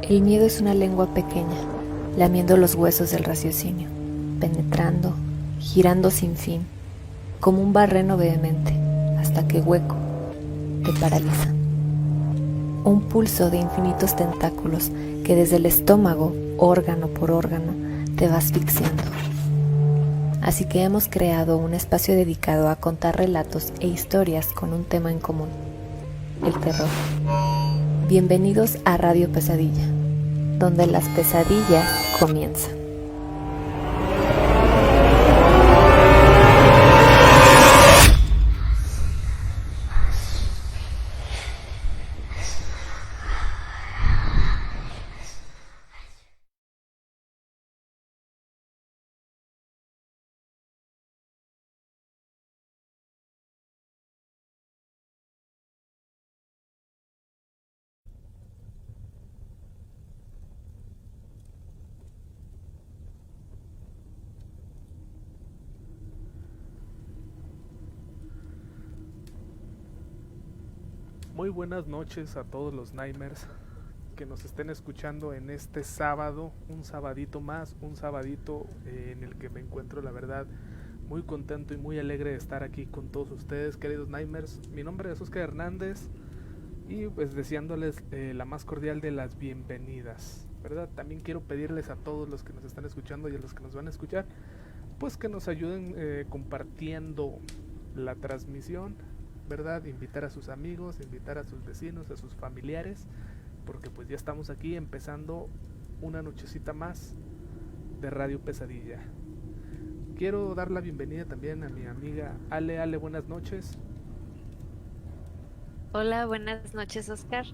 El miedo es una lengua pequeña, lamiendo los huesos del raciocinio, penetrando, girando sin fin, como un barreno vehemente, hasta que hueco, te paraliza. Un pulso de infinitos tentáculos que desde el estómago, órgano por órgano, te va asfixiando. Así que hemos creado un espacio dedicado a contar relatos e historias con un tema en común, el terror. Bienvenidos a Radio Pesadilla, donde las pesadillas comienzan. Muy buenas noches a todos los Nightmares que nos estén escuchando en este sábado, un sabadito más, un sabadito en el que me encuentro, la verdad, muy contento y muy alegre de estar aquí con todos ustedes, queridos Nightmares. Mi nombre es Oscar Hernández y pues deseándoles la más cordial de las bienvenidas, ¿verdad? También quiero pedirles a todos los que nos están escuchando y a los que nos van a escuchar, pues que nos ayuden compartiendo la transmisión, ¿verdad? Invitar a sus amigos, invitar a sus vecinos, a sus familiares, porque pues ya estamos aquí empezando una nochecita más de Radio Pesadilla. Quiero dar la bienvenida también a mi amiga Ale. Ale, buenas noches. Hola, buenas noches, Oscar.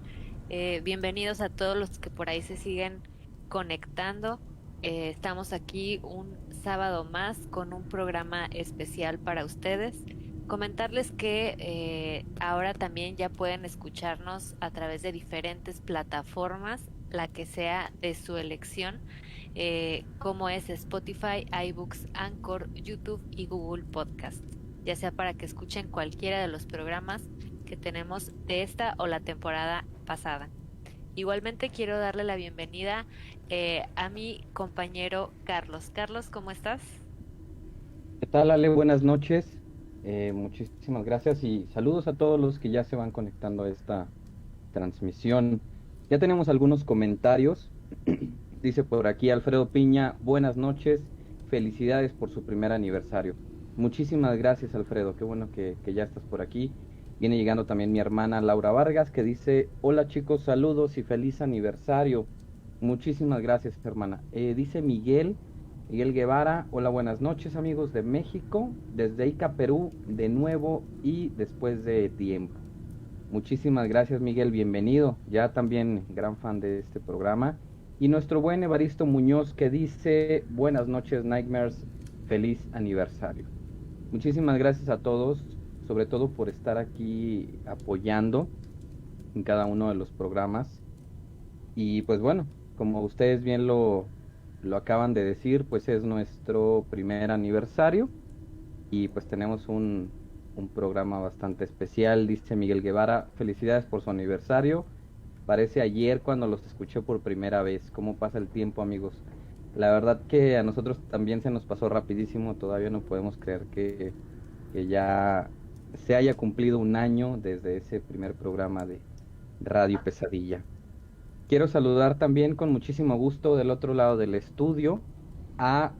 Bienvenidos a todos los que por ahí se siguen conectando. Estamos aquí un sábado más con un programa especial para ustedes. Comentarles que ahora también ya pueden escucharnos a través de diferentes plataformas, la que sea de su elección, como es Spotify, iBooks, Anchor, YouTube y Google Podcast, ya sea para que escuchen cualquiera de los programas que tenemos de esta o la temporada pasada. Igualmente quiero darle la bienvenida a mi compañero Carlos. Carlos, ¿cómo estás? ¿Qué tal, Ale? Buenas noches. Muchísimas gracias y saludos a todos los que ya se van conectando a esta transmisión. Ya tenemos algunos comentarios. Dice por aquí Alfredo Piña, buenas noches, felicidades por su primer aniversario. Muchísimas gracias, Alfredo, qué bueno que ya estás por aquí. Viene llegando también mi hermana Laura Vargas, que dice, hola chicos, saludos y feliz aniversario. Muchísimas gracias, hermana. Dice Miguel Guevara, hola, buenas noches amigos de México, desde Ica, Perú, de nuevo y después de tiempo. Muchísimas gracias, Miguel, bienvenido, ya también gran fan de este programa. Y nuestro buen Evaristo Muñoz que dice, buenas noches Nightmares, feliz aniversario. Muchísimas gracias a todos, sobre todo por estar aquí apoyando en cada uno de los programas. Y pues bueno, como ustedes bien lo acaban de decir, pues es nuestro primer aniversario y pues tenemos un programa bastante especial, dice Miguel Guevara, felicidades por su aniversario, parece ayer cuando los escuché por primera vez, cómo pasa el tiempo amigos, la verdad que a nosotros también se nos pasó rapidísimo, todavía no podemos creer que ya se haya cumplido un año desde ese primer programa de Radio Pesadilla. Quiero saludar también con muchísimo gusto del otro lado del estudio a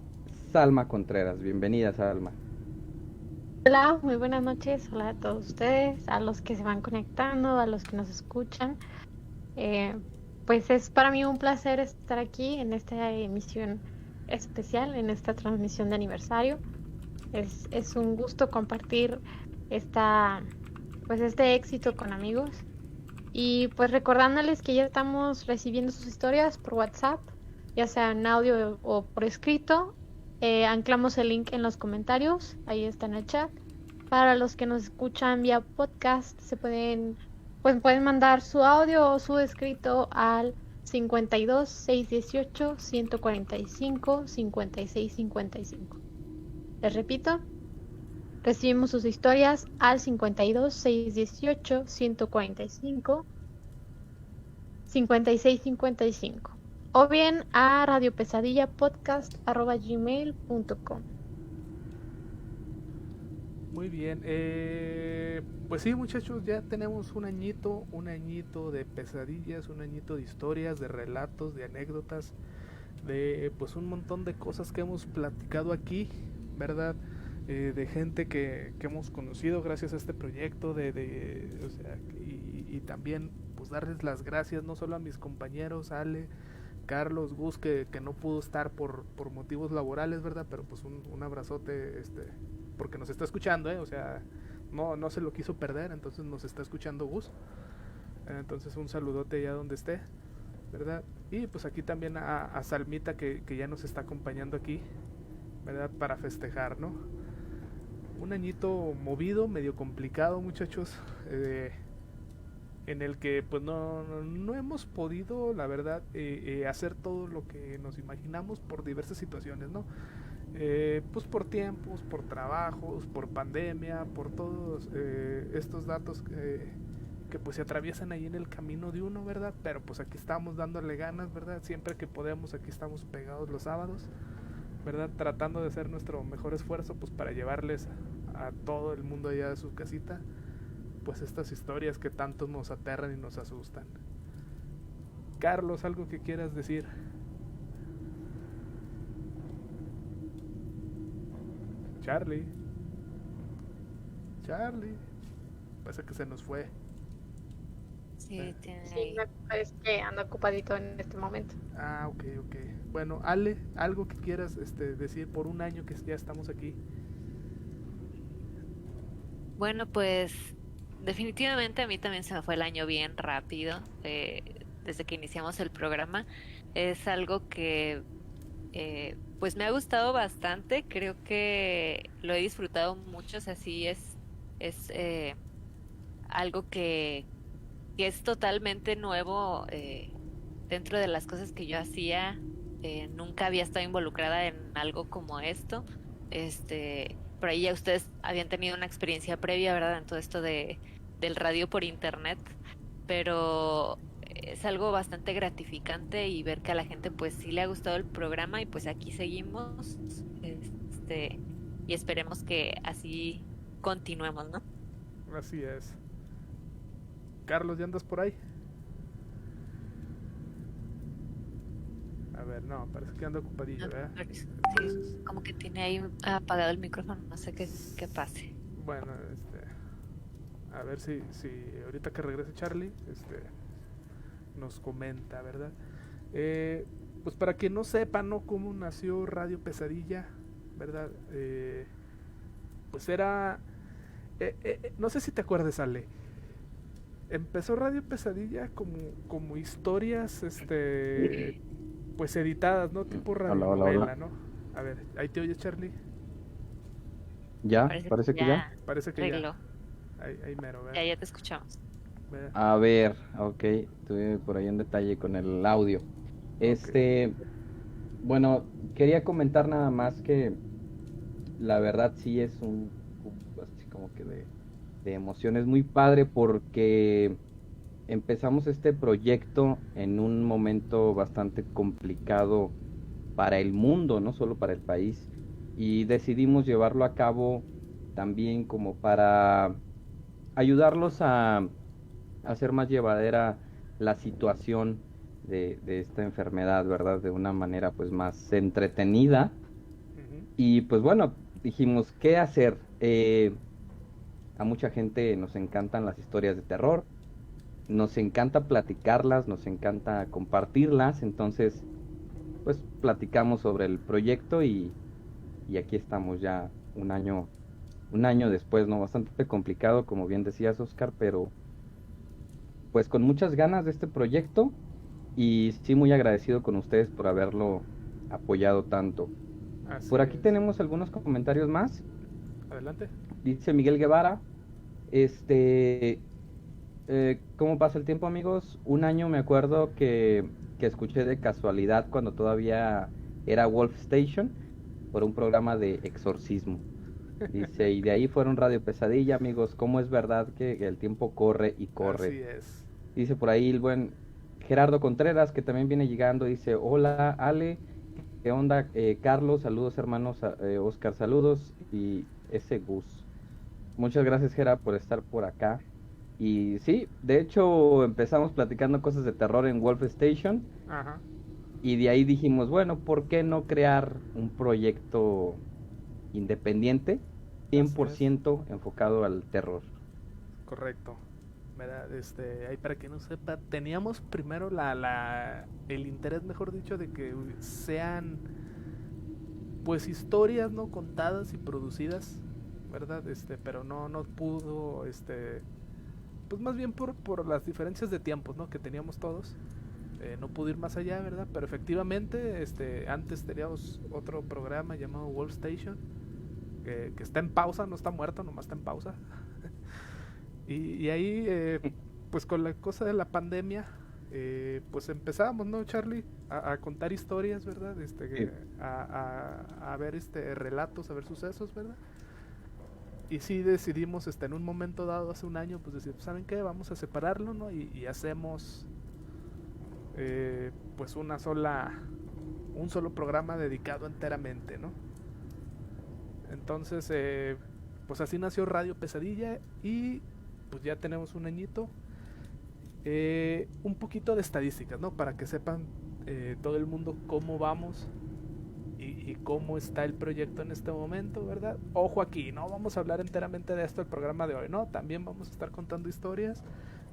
Salma Contreras. Bienvenida, Salma. Hola, muy buenas noches. Hola a todos ustedes, a los que se van conectando, a los que nos escuchan. Eh, pues es para mí un placer estar aquí en esta emisión especial, en esta transmisión de aniversario. Es un gusto compartir este éxito con amigos. Y pues recordándoles que ya estamos recibiendo sus historias por WhatsApp, ya sea en audio o por escrito. Anclamos el link en los comentarios, ahí está en el chat. Para los que nos escuchan vía podcast, pueden mandar su audio o su escrito al 52 618 145 56 55. Les repito, recibimos sus historias al 52 618 145 5655 o bien a radiopesadillapodcast@gmail.com. Muy bien, pues sí, muchachos, ya tenemos un añito de pesadillas, un añito de historias, de relatos, de anécdotas, de pues un montón de cosas que hemos platicado aquí, ¿verdad? De gente que hemos conocido gracias a este proyecto, o sea, y también pues darles las gracias no solo a mis compañeros, Ale, Carlos, Gus, que no pudo estar por motivos laborales, ¿verdad? Pero pues un abrazote, porque nos está escuchando, o sea, no se lo quiso perder, entonces nos está escuchando Gus. Entonces un saludote allá donde esté, ¿verdad? Y pues aquí también a Salmita que ya nos está acompañando aquí, ¿verdad? Para festejar, ¿no? Un añito movido, medio complicado, muchachos, en el que pues no hemos podido, la verdad, hacer todo lo que nos imaginamos por diversas situaciones, ¿no? Pues por tiempos, por trabajos, por pandemia, por todos estos datos que pues se atraviesan ahí en el camino de uno, ¿verdad? Pero pues aquí estamos dándole ganas, ¿verdad? Siempre que podemos aquí estamos pegados los sábados, ¿verdad? Tratando de hacer nuestro mejor esfuerzo pues para llevarles a todo el mundo allá de su casita pues estas historias que tanto nos aterran y nos asustan. Carlos, ¿algo que quieras decir? Charlie, parece que se nos fue. Sí, tiene Sí, ahí. me parece que anda ocupadito en este momento. Ah, ok. Bueno, Ale, algo que quieras decir por un año que ya estamos aquí. Bueno, pues definitivamente a mí también se me fue el año bien rápido, desde que iniciamos el programa. Es algo que pues me ha gustado bastante, creo que lo he disfrutado mucho, o sea, sí es algo que es totalmente nuevo dentro de las cosas que yo hacía. Nunca había estado involucrada en algo como esto. Por ahí ya ustedes habían tenido una experiencia previa, ¿verdad? En todo esto del radio por internet, pero es algo bastante gratificante y ver que a la gente pues sí le ha gustado el programa y pues aquí seguimos, y esperemos que así continuemos, ¿no? Así es. Carlos, ¿ya andas por ahí? A ver, no, parece que anda ocupadillo, ¿verdad? Sí, Entonces, como que tiene ahí apagado el micrófono, no sé qué pase. bueno, a ver si ahorita que regrese Charlie, nos comenta, ¿verdad? Pues para que no sepan, ¿no? Cómo nació Radio Pesadilla, ¿verdad? Pues era, no sé si te acuerdas, Ale. Empezó Radio Pesadilla como historias, pues editadas, ¿no? Tipo radionovela, ¿no? A ver, ahí te oyes, Charlie. ¿Ya? Parece que ya. Parece que arregló. ya. Ahí mero, ¿verdad? Ya te escuchamos. ¿Verdad? A ver, ok, estuve por ahí en detalle con el audio. Bueno, quería comentar nada más que la verdad sí es así como que de emociones muy padre porque empezamos este proyecto en un momento bastante complicado para el mundo, no solo para el país, y decidimos llevarlo a cabo también como para ayudarlos a hacer más llevadera la situación de esta enfermedad, ¿verdad? De una manera pues más entretenida. Ujú. Y pues bueno, dijimos, ¿qué hacer? A mucha gente nos encantan las historias de terror, nos encanta platicarlas, nos encanta compartirlas, entonces pues platicamos sobre el proyecto y aquí estamos ya un año después, ¿no? Bastante complicado, como bien decías, Oscar, pero pues con muchas ganas de este proyecto y sí muy agradecido con ustedes por haberlo apoyado tanto. Así Por aquí es. tenemos algunos comentarios más. Adelante. Dice Miguel Guevara, ¿cómo pasa el tiempo, amigos? Un año me acuerdo que escuché de casualidad cuando todavía era Wolf Station por un programa de exorcismo. Dice, y de ahí fueron Radio Pesadilla, amigos. ¿Cómo es verdad que el tiempo corre y corre? Así es. Dice por ahí el buen Gerardo Contreras, que también viene llegando, dice, hola Ale, ¿qué onda? Carlos, saludos hermanos, Oscar, saludos, y ese Gus. Muchas gracias, Gera, por estar por acá. Y sí, de hecho empezamos platicando cosas de terror en Wolf Station, Ajá, y de ahí dijimos, bueno, ¿por qué no crear un proyecto independiente, así es, 100% enfocado al terror? correcto. ¿Verdad? Ahí para que no sepa, teníamos primero el interés, mejor dicho, de que sean pues historias no contadas y producidas, ¿verdad? Pero no pudo, pues más bien por las diferencias de tiempos, ¿no? Que teníamos todos. No pudo ir más allá, ¿verdad? Pero efectivamente, antes teníamos otro programa llamado Wolf Station, que está en pausa, no está muerto, nomás está en pausa. Y ahí, pues con la cosa de la pandemia, pues empezábamos, ¿no, Charlie? A contar historias, ¿verdad? Sí. A ver relatos, a ver sucesos, ¿verdad? Y sí decidimos, en un momento dado, hace un año, pues decir, ¿saben qué? Vamos a separarlo, ¿no? Y hacemos, pues un solo programa dedicado enteramente, ¿no? Entonces, pues así nació Radio Pesadilla y pues ya tenemos un añito. Un poquito de estadísticas, ¿no? Para que sepan todo el mundo cómo vamos y cómo está el proyecto en este momento, ¿verdad? Ojo aquí, no vamos a hablar enteramente de esto el programa de hoy, ¿no? También vamos a estar contando historias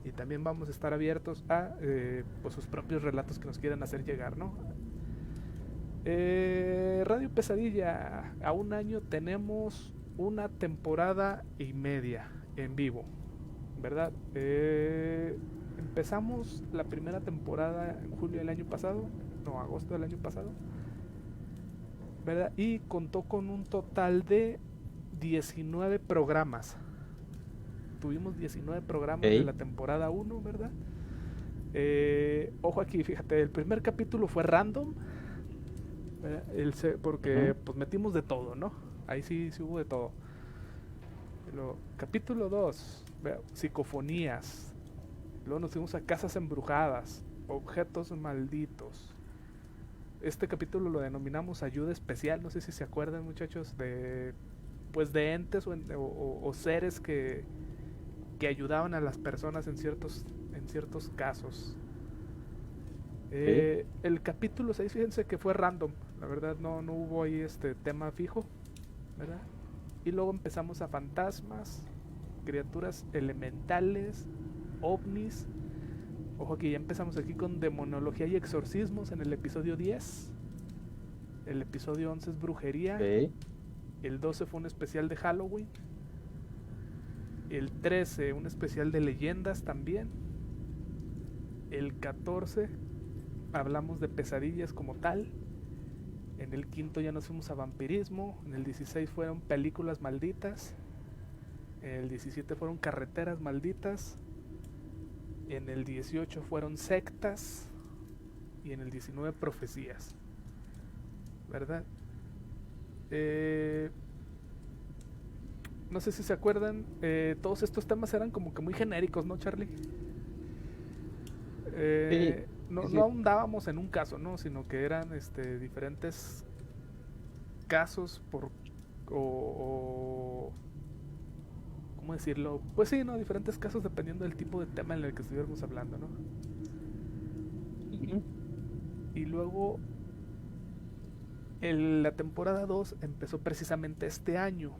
y también vamos a estar abiertos a pues sus propios relatos que nos quieran hacer llegar, ¿no? Radio Pesadilla, a un año tenemos una temporada y media en vivo, ¿verdad? Empezamos la primera temporada en julio del año pasado, no, agosto del año pasado, ¿verdad? Y contó con un total de 19 programas. Tuvimos 19 programas de la temporada 1, ¿verdad? Ojo aquí, fíjate, el primer capítulo fue random, ¿verdad? Porque pues metimos de todo, ¿no? Ahí sí hubo de todo. Capítulo 2, psicofonías. Luego nos fuimos a casas embrujadas, objetos malditos. Este capítulo lo denominamos ayuda especial, no sé si se acuerdan, muchachos, de entes o seres que ayudaban a las personas en ciertos casos. El capítulo 6, fíjense que fue random, la verdad no hubo ahí tema fijo, ¿verdad? Y luego empezamos a fantasmas, criaturas elementales, ovnis. Ojo que ya empezamos aquí con demonología y exorcismos en el episodio 10. El episodio 11 es brujería. El 12 fue un especial de Halloween. El 13 un especial de leyendas también. El 14 hablamos de pesadillas como tal. En el 15 ya nos fuimos a vampirismo. En el 16 fueron películas malditas. En el 17 fueron carreteras malditas. En el 18 fueron sectas. Y en el 19 profecías, ¿verdad? No sé si se acuerdan, todos estos temas eran como que muy genéricos, ¿no, Charlie? Sí. No ahondábamos en un caso, ¿no? Sino que eran diferentes casos o ¿cómo decirlo? Pues sí, ¿no? Diferentes casos dependiendo del tipo de tema en el que estuviéramos hablando, ¿no? Y luego la temporada 2 empezó precisamente este año,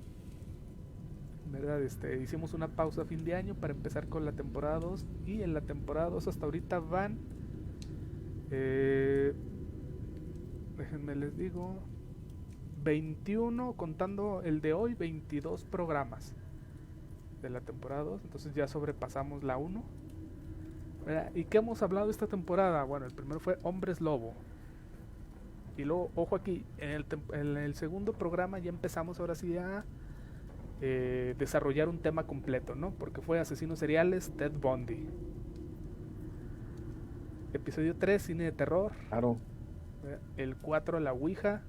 ¿verdad? Hicimos una pausa a fin de año para empezar con la temporada 2. Y en la temporada 2 hasta ahorita van déjenme les digo 21, contando el de hoy, 22 programas de la temporada 2. Entonces ya sobrepasamos la 1, ¿verdad? ¿Y qué hemos hablado esta temporada? Bueno, el primero fue Hombres Lobo. Y luego, ojo aquí, en el segundo programa ya empezamos ahora sí a desarrollar un tema completo, ¿no? Porque fue asesinos seriales, Ted Bundy. Episodio 3, cine de terror. Claro. El 4, la Ouija.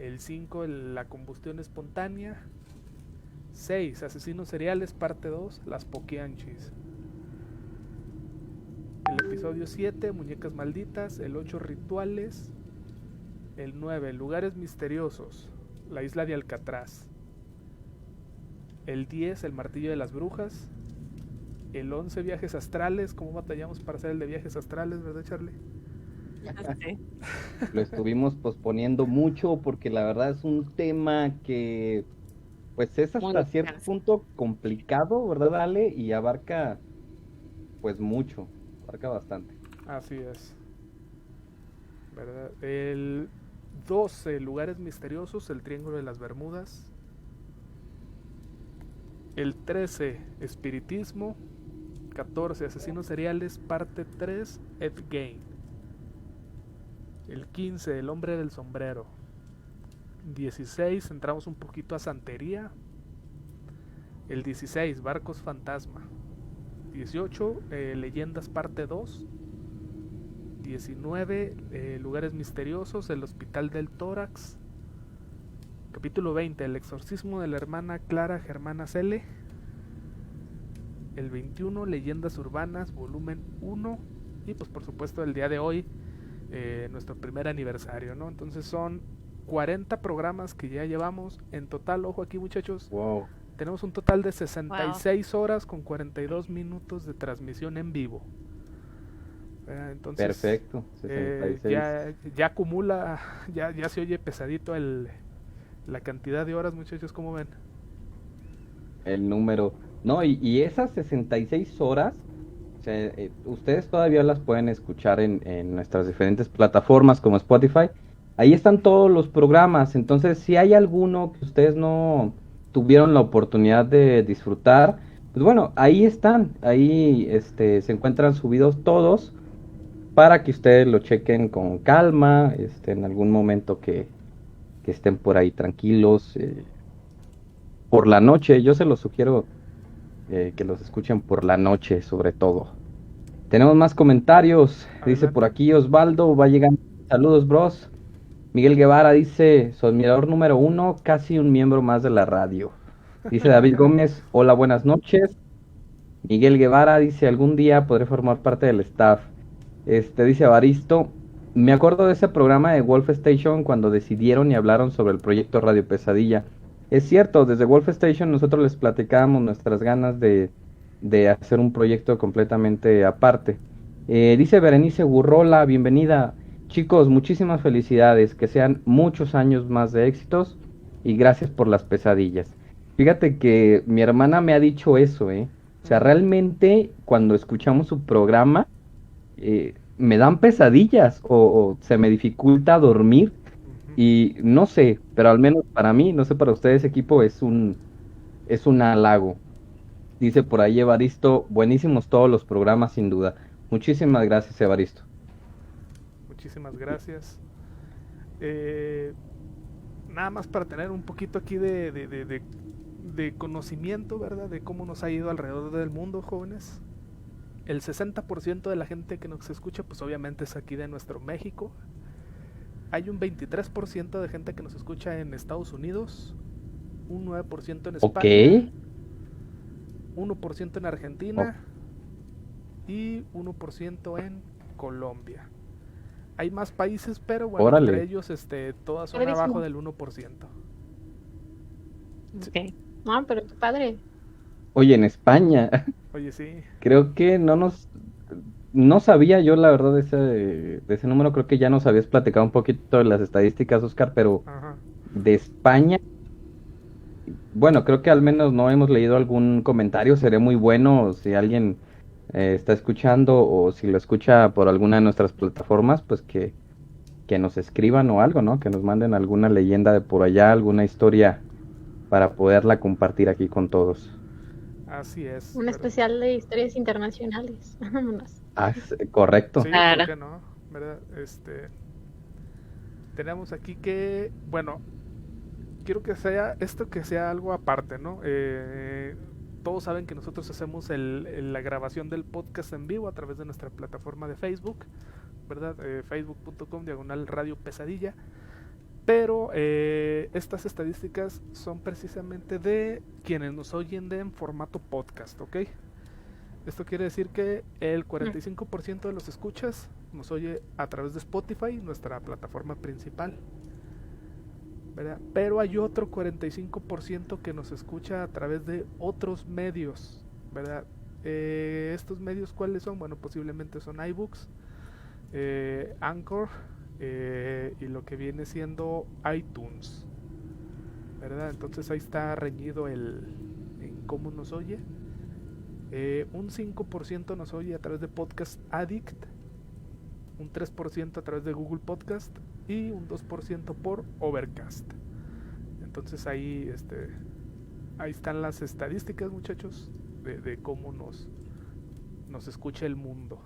El 5, la combustión espontánea. 6, asesinos seriales, parte 2, las Poquianchis. El episodio 7, Muñecas Malditas. El 8, Rituales. El 9, Lugares Misteriosos, la isla de Alcatraz. El 10, El Martillo de las Brujas. El 11, Viajes Astrales. ¿Cómo batallamos para hacer el de Viajes Astrales, verdad, Charlie? Sí. Lo estuvimos posponiendo mucho porque la verdad es un tema que pues es Muy hasta cierto extenso. punto complicado, ¿verdad, Ale? Y abarca pues mucho, abarca bastante. Así es. ¿Verdad? El 12, Lugares Misteriosos, el Triángulo de las Bermudas. El 13, Espiritismo. 14, Asesinos Seriales, parte 3, Ed Gein. El 15, El Hombre del Sombrero. 16, entramos un poquito a santería. El 16, Barcos Fantasma. 18, Leyendas parte 2. 19, Lugares Misteriosos, El Hospital del Tórax. Capítulo 20, El exorcismo de la hermana Clara Germana Cele. El 21, Leyendas Urbanas, volumen 1. Y pues por supuesto el día de hoy, nuestro primer aniversario, ¿no? Entonces son 40 programas que ya llevamos. En total, ojo aquí muchachos, Wow. tenemos un total de 66 horas con 42 minutos de transmisión en vivo. Entonces, Perfecto, 66. ya acumula, ya se oye pesadito la cantidad de horas, muchachos, ¿cómo ven? El número. No, y esas 66 horas, o sea, ustedes todavía las pueden escuchar en nuestras diferentes plataformas como Spotify. Ahí están todos los programas, entonces si hay alguno que ustedes no tuvieron la oportunidad de disfrutar, pues bueno, ahí están, ahí se encuentran subidos todos para que ustedes lo chequen con calma, en algún momento que estén por ahí tranquilos, por la noche. Yo se los sugiero que los escuchen por la noche, sobre todo. Tenemos más comentarios. Dice Adelante. por aquí Osvaldo, va llegando. Saludos, bros. Miguel Guevara dice, su admirador número 1, casi un miembro más de la radio. Dice David Gómez, hola, buenas noches. Miguel Guevara dice, algún día podré formar parte del staff. Dice Evaristo, me acuerdo de ese programa de Wolf Station cuando decidieron y hablaron sobre el proyecto Radio Pesadilla. Es cierto, desde Wolf Station nosotros les platicábamos nuestras ganas de hacer un proyecto completamente aparte. Dice Berenice Gurrola, bienvenida. Chicos, muchísimas felicidades, que sean muchos años más de éxitos y gracias por las pesadillas. Fíjate que mi hermana me ha dicho eso, ¿eh? O sea, realmente cuando escuchamos su programa, me dan pesadillas o se me dificulta dormir y no sé, pero al menos para mí, no sé para ustedes equipo, es un halago. Dice por ahí Evaristo, buenísimos todos los programas sin duda. Muchísimas gracias, Evaristo. Muchísimas gracias. Nada más para tener un poquito aquí de conocimiento, ¿verdad? De cómo nos ha ido alrededor del mundo, jóvenes. El 60% de la gente que nos escucha, pues obviamente es aquí de nuestro México. Hay un 23% de gente que nos escucha en Estados Unidos, un 9% en España, Ok. 1% en Argentina y 1% en Colombia. Hay más países, pero bueno, Órale. entre ellos todas son Padrísimo. abajo del 1%. Ok. No, pero qué padre. Oye, en España, Oye, sí, creo que no sabía yo la verdad de ese número, creo que ya nos habías platicado un poquito de las estadísticas, Oscar, pero ajá. de España, bueno, creo que al menos no hemos leído algún comentario, sería muy bueno si alguien está escuchando o si lo escucha por alguna de nuestras plataformas, pues que nos escriban o algo, ¿no? Que nos manden alguna leyenda de por allá, alguna historia para poderla compartir aquí con todos. Así es. Un ¿verdad? especial de historias internacionales. Vámonos. Ah, correcto. Sí, Claro. ¿por qué no? ¿Verdad? Tenemos aquí que, bueno, quiero que sea algo aparte, ¿no? Todos saben que nosotros hacemos la grabación del podcast en vivo a través de nuestra plataforma de Facebook, ¿verdad? Facebook.com/Radio Pesadilla. Pero estas estadísticas son precisamente de quienes nos oyen en formato podcast, ¿ok? Esto quiere decir que el 45% de los escuchas nos oye a través de Spotify, nuestra plataforma principal, ¿verdad? Pero hay otro 45% que nos escucha a través de otros medios, ¿verdad? Estos medios, ¿cuáles son? Bueno, posiblemente son iBooks, Anchor, y lo que viene siendo iTunes, ¿verdad? Entonces ahí está reñido en cómo nos oye. Un 5% nos oye a través de Podcast Addict, un 3% a través de Google Podcast y un 2% por Overcast. Entonces ahí están las estadísticas, muchachos, de cómo nos escucha el mundo,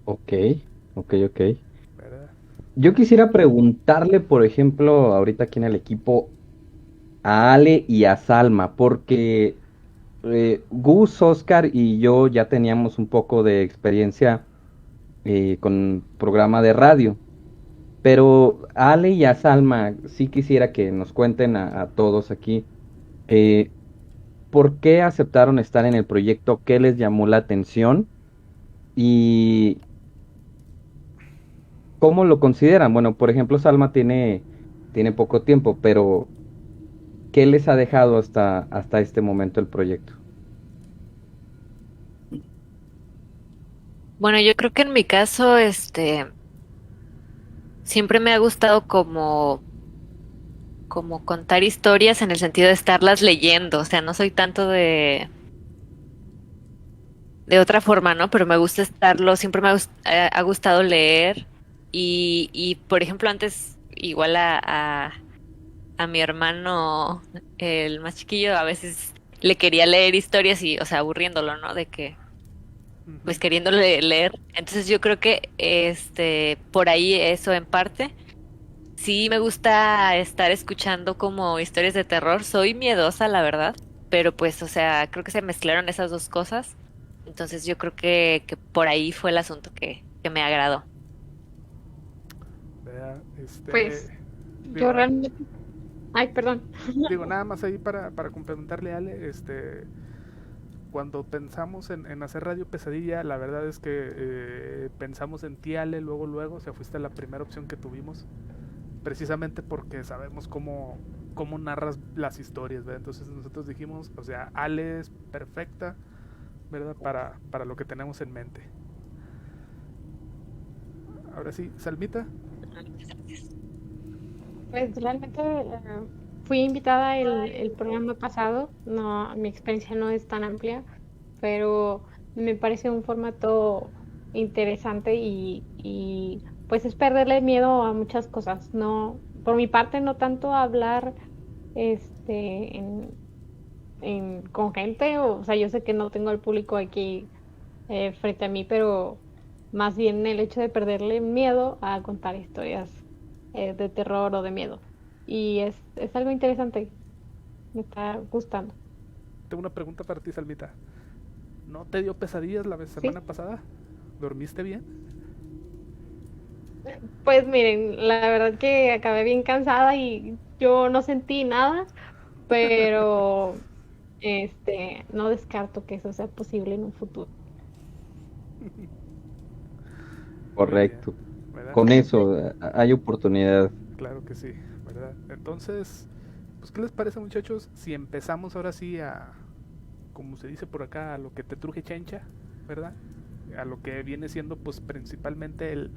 Ok, ok. ¿verdad? Yo quisiera preguntarle, por ejemplo, ahorita aquí en el equipo, a Ale y a Salma, porque Gus, Oscar y yo ya teníamos un poco de experiencia con programa de radio, pero a Ale y a Salma sí quisiera que nos cuenten a todos aquí eh, por qué aceptaron estar en el proyecto, qué les llamó la atención y cómo lo consideran. Bueno, por ejemplo, Salma tiene poco tiempo, pero ¿qué les ha dejado hasta este momento el proyecto? Bueno, yo creo que en mi caso, siempre me ha gustado como contar historias en el sentido de estarlas leyendo. O sea, no soy tanto de otra forma, ¿no? Pero me gusta estarlo, siempre ha gustado leer. Y, por ejemplo, antes, igual a mi hermano, el más chiquillo, a veces le quería leer historias y, o sea, aburriéndolo, ¿no? De que, pues queriéndole leer. Entonces yo creo que, por ahí eso en parte. Sí, me gusta estar escuchando como historias de terror. Soy miedosa, la verdad, pero pues, o sea, creo que se mezclaron esas dos cosas. Entonces yo creo que por ahí fue el asunto que me agradó. ¿Verdad? Pues Digo, yo realmente... Ay, perdón. digo, nada más ahí para complementarle a Ale, cuando pensamos en hacer Radio Pesadilla, la verdad es que pensamos en ti, Ale, luego, o sea, fuiste la primera opción que tuvimos, precisamente porque sabemos cómo narras las historias, ¿verdad? Entonces nosotros dijimos, o sea, Ale es perfecta, ¿verdad? Para lo que tenemos en mente. Ahora sí, Salmita. Pues realmente fui invitada el programa pasado, no, mi experiencia no es tan amplia, pero me parece un formato interesante y pues es perderle miedo a muchas cosas. No, por mi parte no tanto hablar este con gente, o sea, yo sé que no tengo al público aquí frente a mí, pero más bien el hecho de perderle miedo a contar historias de terror o de miedo. Y es algo interesante, me está gustando. Tengo una pregunta para ti, Salmita. ¿No te dio pesadillas la ¿Sí? semana pasada? ¿Dormiste bien? Pues miren, la verdad que acabé bien cansada y yo no sentí nada, pero no descarto que eso sea posible en un futuro. Muy bien, Correcto. ¿verdad? Con eso hay oportunidad. Claro que sí, ¿verdad? Entonces, pues, ¿qué les parece, muchachos? Si empezamos ahora sí como se dice por acá, a lo que te truje chancha, ¿verdad? A lo que viene siendo, pues, principalmente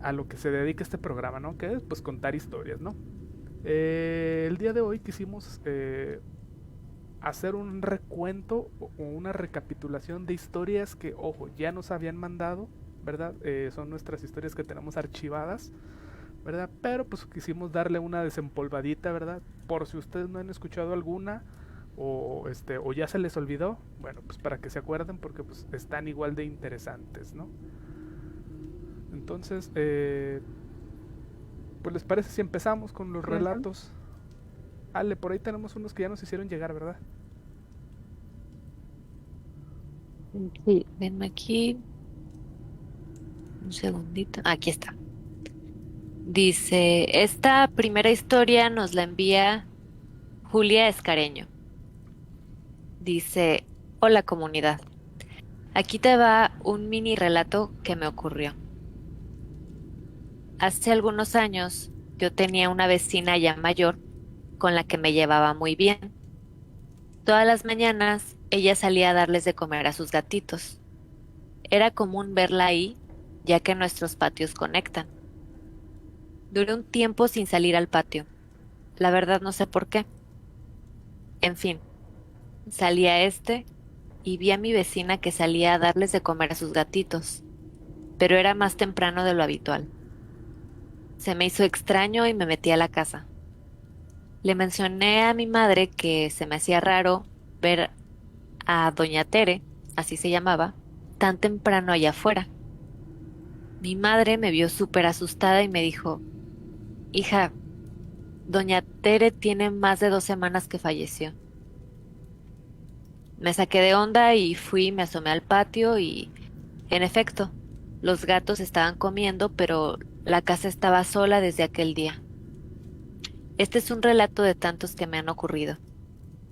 a lo que se dedica este programa, ¿no? Que es, pues, contar historias, ¿no? El día de hoy quisimos hacer un recuento o una recapitulación de historias que, ojo, ya nos habían mandado, ¿verdad? Son nuestras historias que tenemos archivadas, ¿verdad? Pero pues quisimos darle una desempolvadita, ¿verdad? Por si ustedes no han escuchado alguna o ya se les olvidó, bueno, pues para que se acuerden porque pues están igual de interesantes, ¿no? Entonces, pues les parece si empezamos con los relatos. Ale, por ahí tenemos unos que ya nos hicieron llegar, ¿verdad? Sí, venme aquí. Un segundito. Aquí está. Dice, esta primera historia nos la envía Julia Escareño. Dice, Hola comunidad. Aquí te va un mini relato que me ocurrió. Hace algunos años yo tenía una vecina ya mayor con la que me llevaba muy bien. Todas las mañanas ella salía a darles de comer a sus gatitos. Era común verla ahí, ya que nuestros patios conectan. Duré un tiempo sin salir al patio. La verdad no sé por qué. En fin, salí a este y vi a mi vecina que salía a darles de comer a sus gatitos, pero era más temprano de lo habitual. Se me hizo extraño y me metí a la casa. Le mencioné a mi madre que se me hacía raro ver a doña Tere, así se llamaba, tan temprano allá afuera. Mi madre me vio súper asustada y me dijo, hija, doña Tere tiene más de 2 semanas que falleció. Me saqué de onda y fui, me asomé al patio y, en efecto, los gatos estaban comiendo, pero la casa estaba sola desde aquel día. Este es un relato de tantos que me han ocurrido.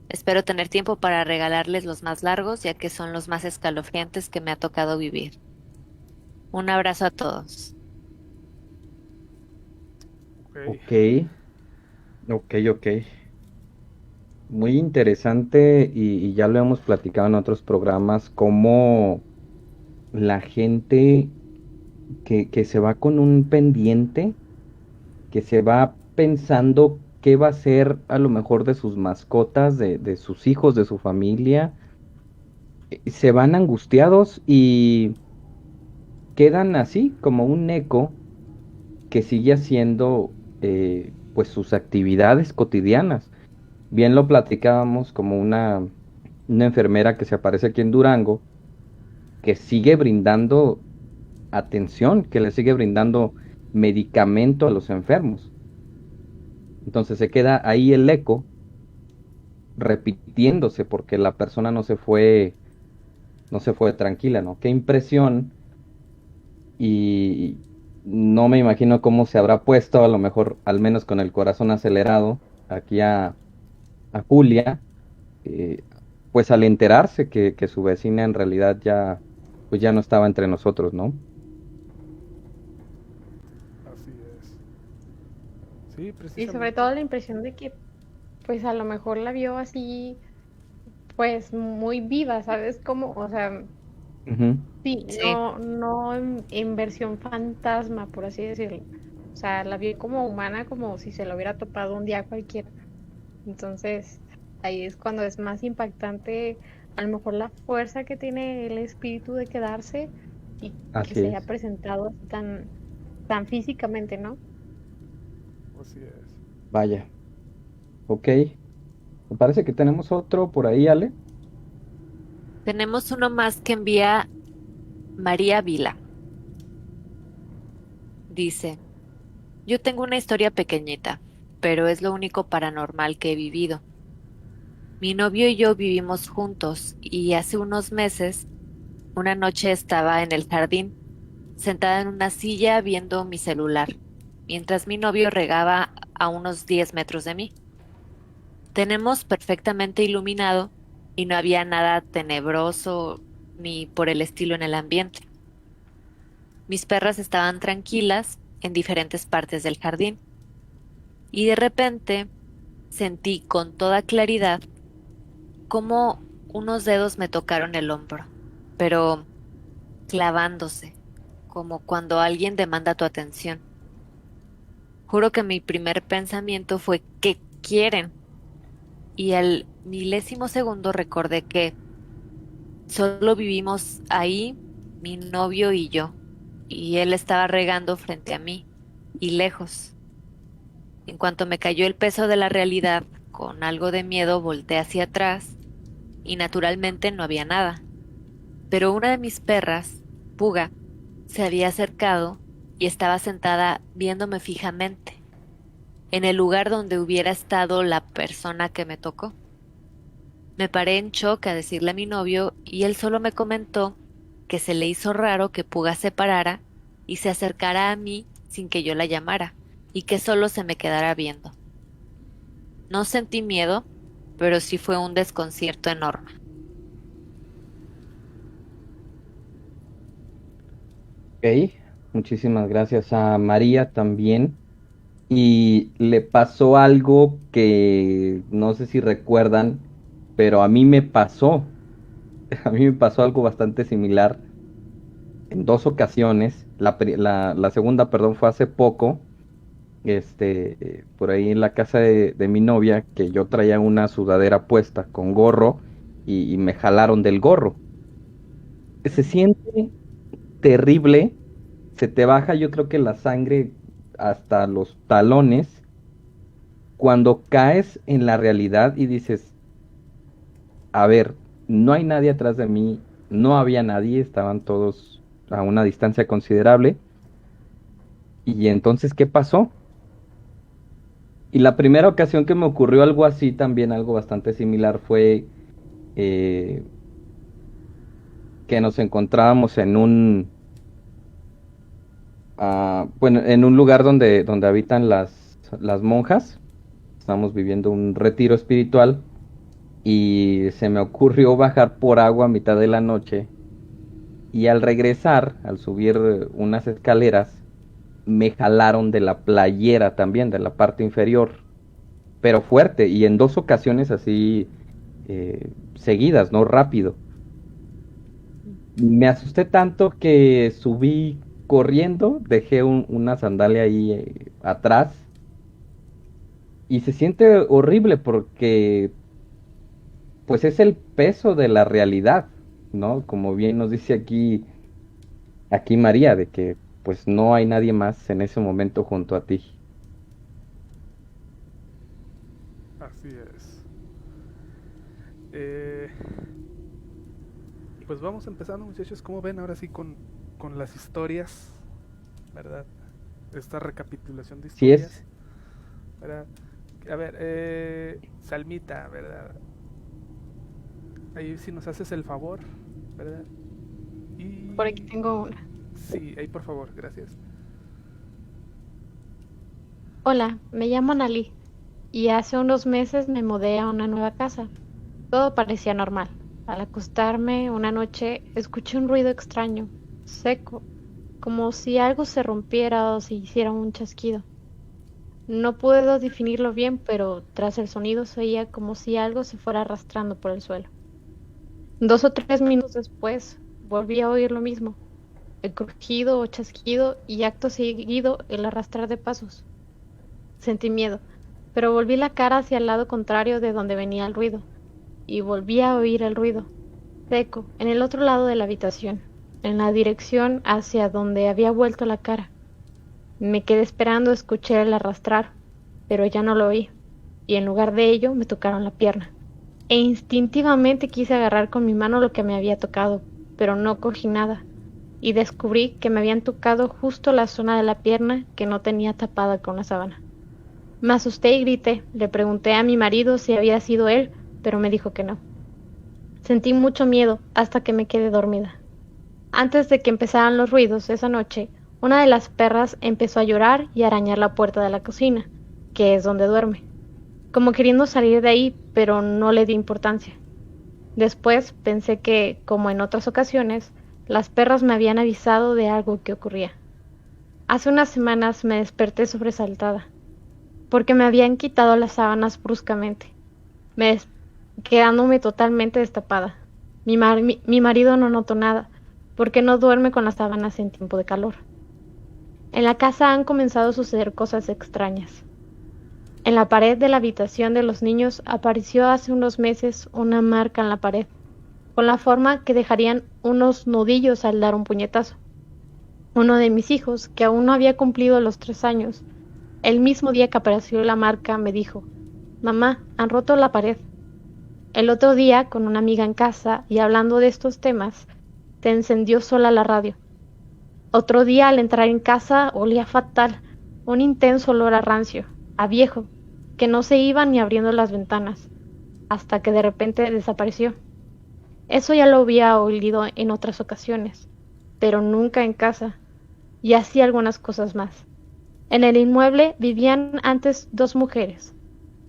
Espero tener tiempo para regalarles los más largos, ya que son los más escalofriantes que me ha tocado vivir. Un abrazo a todos. Ok. Ok, ok. Muy interesante y ya lo hemos platicado en otros programas, cómo la gente que se va con un pendiente, que se va pensando qué va a ser a lo mejor de sus mascotas, de sus hijos, de su familia, se van angustiados y quedan así como un eco que sigue haciendo pues sus actividades cotidianas. Bien lo platicábamos como una enfermera que se aparece aquí en Durango, que sigue brindando atención, que le sigue brindando medicamento a los enfermos. Entonces se queda ahí el eco repitiéndose porque la persona no se fue tranquila, ¿no? Qué impresión y no me imagino cómo se habrá puesto, a lo mejor al menos con el corazón acelerado, aquí a Julia, eh, pues al enterarse que su vecina en realidad ya, pues ya no estaba entre nosotros, ¿no? Así es. Sí, Y sobre precisamente. todo la impresión de que, pues a lo mejor la vio así, pues muy viva, ¿sabes cómo? O sea, Ujú. sí, Sí, no en versión fantasma, por así decirlo. O sea, la vio como humana, como si se lo hubiera topado un día cualquiera. Entonces, ahí es cuando es más impactante, a lo mejor la fuerza que tiene el espíritu de quedarse y que Así se haya es. presentado así tan físicamente, ¿no? Así es. Vaya. Ok. Me parece que tenemos otro por ahí, Ale. tenemos uno más que envía María Vila. Dice, yo tengo una historia pequeñita, pero es lo único paranormal que he vivido. Mi novio y yo vivimos juntos y hace unos meses, una noche estaba en el jardín, sentada en una silla viendo mi celular, mientras mi novio regaba a unos 10 metros de mí. Tenemos perfectamente iluminado y no había nada tenebroso ni por el estilo en el ambiente. Mis perras estaban tranquilas en diferentes partes del jardín y de repente sentí con toda claridad cómo unos dedos me tocaron el hombro, pero clavándose, como cuando alguien demanda tu atención. Juro que mi primer pensamiento fue ¿qué quieren? Y al milésimo segundo recordé que solo vivimos ahí mi novio y yo, y él estaba regando frente a mí y lejos. En cuanto me cayó el peso de la realidad, con algo de miedo volteé hacia atrás y naturalmente no había nada. Pero una de mis perras, Puga, se había acercado y estaba sentada viéndome fijamente, en el lugar donde hubiera estado la persona que me tocó. Me paré en shock a decirle a mi novio y él solo me comentó que se le hizo raro que Puga se parara y se acercara a mí sin que yo la llamara y que solo se me quedara viendo. No sentí miedo, pero sí fue un desconcierto enorme. Ok, muchísimas gracias a María también. Y le pasó algo que no sé si recuerdan, pero a mí me pasó. A mí me pasó algo bastante similar en dos ocasiones. La segunda, perdón, fue hace poco. Por ahí en la casa de mi novia, que yo traía una sudadera puesta con gorro y me jalaron del gorro. Se siente terrible, se te baja yo creo que la sangre hasta los talones cuando caes en la realidad y dices, a ver, no hay nadie atrás de mí, no había nadie, estaban todos a una distancia considerable. Y entonces, ¿qué pasó? Y la primera ocasión que me ocurrió algo así, también algo bastante similar, fue eh, que nos encontrábamos en bueno, en un lugar donde habitan las monjas. Estamos viviendo un retiro espiritual y se me ocurrió bajar por agua a mitad de la noche y al regresar, al subir unas escaleras, me jalaron de la playera también, de la parte inferior, pero fuerte y en dos ocasiones así seguidas, no rápido. Me asusté tanto que subí corriendo, dejé una sandalia ahí atrás y se siente horrible porque pues es el peso de la realidad, ¿no? Como bien nos dice aquí María, de que pues no hay nadie más en ese momento junto a ti. Así es. Eh, pues vamos empezando, muchachos. ¿Cómo ven ahora sí con las historias? ¿Verdad? Esta recapitulación de Sí historias. es, ¿Verdad? A ver, Salmita, ¿verdad? Ahí si nos haces el favor, ¿verdad? Y... Por aquí tengo una. Sí, ahí por favor, gracias. Hola, me llamo Nali y hace unos meses me mudé a una nueva casa. Todo parecía normal. Al acostarme una noche escuché un ruido extraño, seco, como si algo se rompiera o se hiciera un chasquido. No puedo definirlo bien, pero tras el sonido se oía como si algo se fuera arrastrando por el suelo. 2 o 3 minutos después volví a oír lo mismo, el crujido o chasquido y acto seguido el arrastrar de pasos. Sentí miedo, pero volví la cara hacia el lado contrario de donde venía el ruido, y volví a oír el ruido, seco, en el otro lado de la habitación, en la dirección hacia donde había vuelto la cara. Me quedé esperando escuchar el arrastrar, pero ya no lo oí, y en lugar de ello me tocaron la pierna. E instintivamente quise agarrar con mi mano lo que me había tocado, pero no cogí nada, y descubrí que me habían tocado justo la zona de la pierna que no tenía tapada con la sábana. Me asusté y grité. Le pregunté a mi marido si había sido él, pero me dijo que no. Sentí mucho miedo hasta que me quedé dormida. Antes de que empezaran los ruidos esa noche, una de las perras empezó a llorar y a arañar la puerta de la cocina, que es donde duerme, como queriendo salir de ahí, pero no le di importancia. Después pensé que, como en otras ocasiones, las perras me habían avisado de algo que ocurría. Hace unas semanas me desperté sobresaltada, porque me habían quitado las sábanas bruscamente, quedándome totalmente destapada. Mi marido no notó nada, porque no duerme con las sábanas en tiempo de calor. En la casa han comenzado a suceder cosas extrañas. En la pared de la habitación de los niños apareció hace unos meses una marca en la pared, con la forma que dejarían unos nudillos al dar un puñetazo. Uno de mis hijos, que aún no había cumplido los 3 años, el mismo día que apareció la marca, me dijo: «Mamá, han roto la pared». El otro día, con una amiga en casa y hablando de estos temas, se encendió sola la radio. Otro día, al entrar en casa, olía fatal, un intenso olor a rancio, a viejo, que no se iba ni abriendo las ventanas, hasta que de repente desapareció. Eso ya lo había oído en otras ocasiones, pero nunca en casa, y así algunas cosas más. En el inmueble vivían antes 2 mujeres,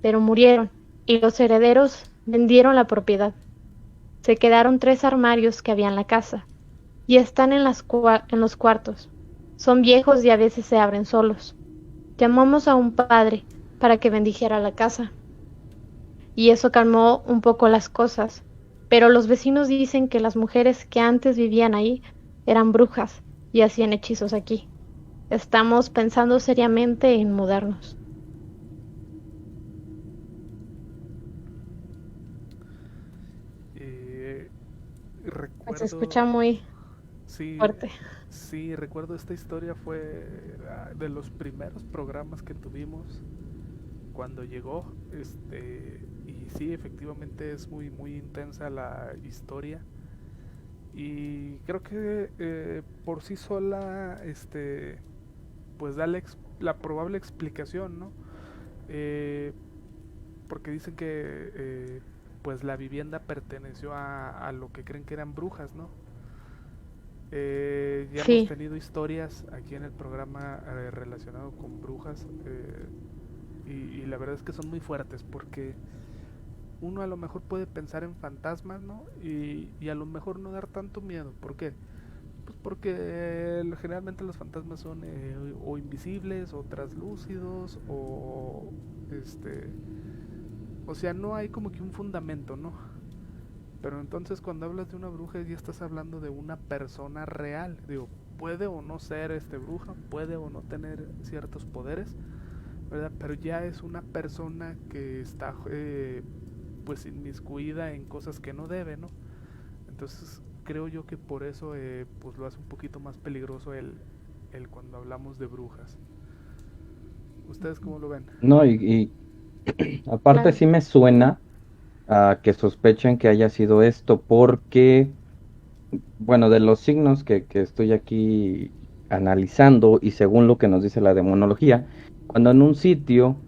pero murieron, y los herederos vendieron la propiedad. Se quedaron 3 armarios que había en la casa, y están en los cuartos. Son viejos y a veces se abren solos. Llamamos a un padre para que bendijera la casa, y eso calmó un poco las cosas, pero los vecinos dicen que las mujeres que antes vivían ahí eran brujas y hacían hechizos aquí. Estamos pensando seriamente en mudarnos. Eh, Pues se escucha recuerdo, muy sí, fuerte. sí, recuerdo esta historia fue de los primeros programas que tuvimos cuando llegó, y sí, efectivamente es muy, muy intensa la historia. Y creo que por sí sola, pues da la probable explicación, ¿no? Eh, Porque dicen que pues la vivienda perteneció a lo que creen que eran brujas, ¿no? Ya hemos Sí, tenido historias aquí en el programa relacionado con brujas, y la verdad es que son muy fuertes porque uno a lo mejor puede pensar en fantasmas, ¿no? Y a lo mejor no dar tanto miedo. ¿Por qué? Pues porque generalmente los fantasmas son o invisibles o translúcidos este o sea, no hay como que un fundamento, ¿no? Pero entonces cuando hablas de una bruja ya estás hablando de una persona real. Digo, puede o no ser bruja, puede o no tener ciertos poderes, ¿verdad? Pero ya es una persona que está pues inmiscuida en cosas que no debe, ¿no? Entonces creo yo que por eso pues lo hace un poquito más peligroso el cuando hablamos de brujas. ¿Ustedes cómo lo ven? No, aparte claro. sí me suena a que sospechen que haya sido esto, porque, bueno, de los signos que estoy aquí analizando y según lo que nos dice la demonología, cuando en un sitio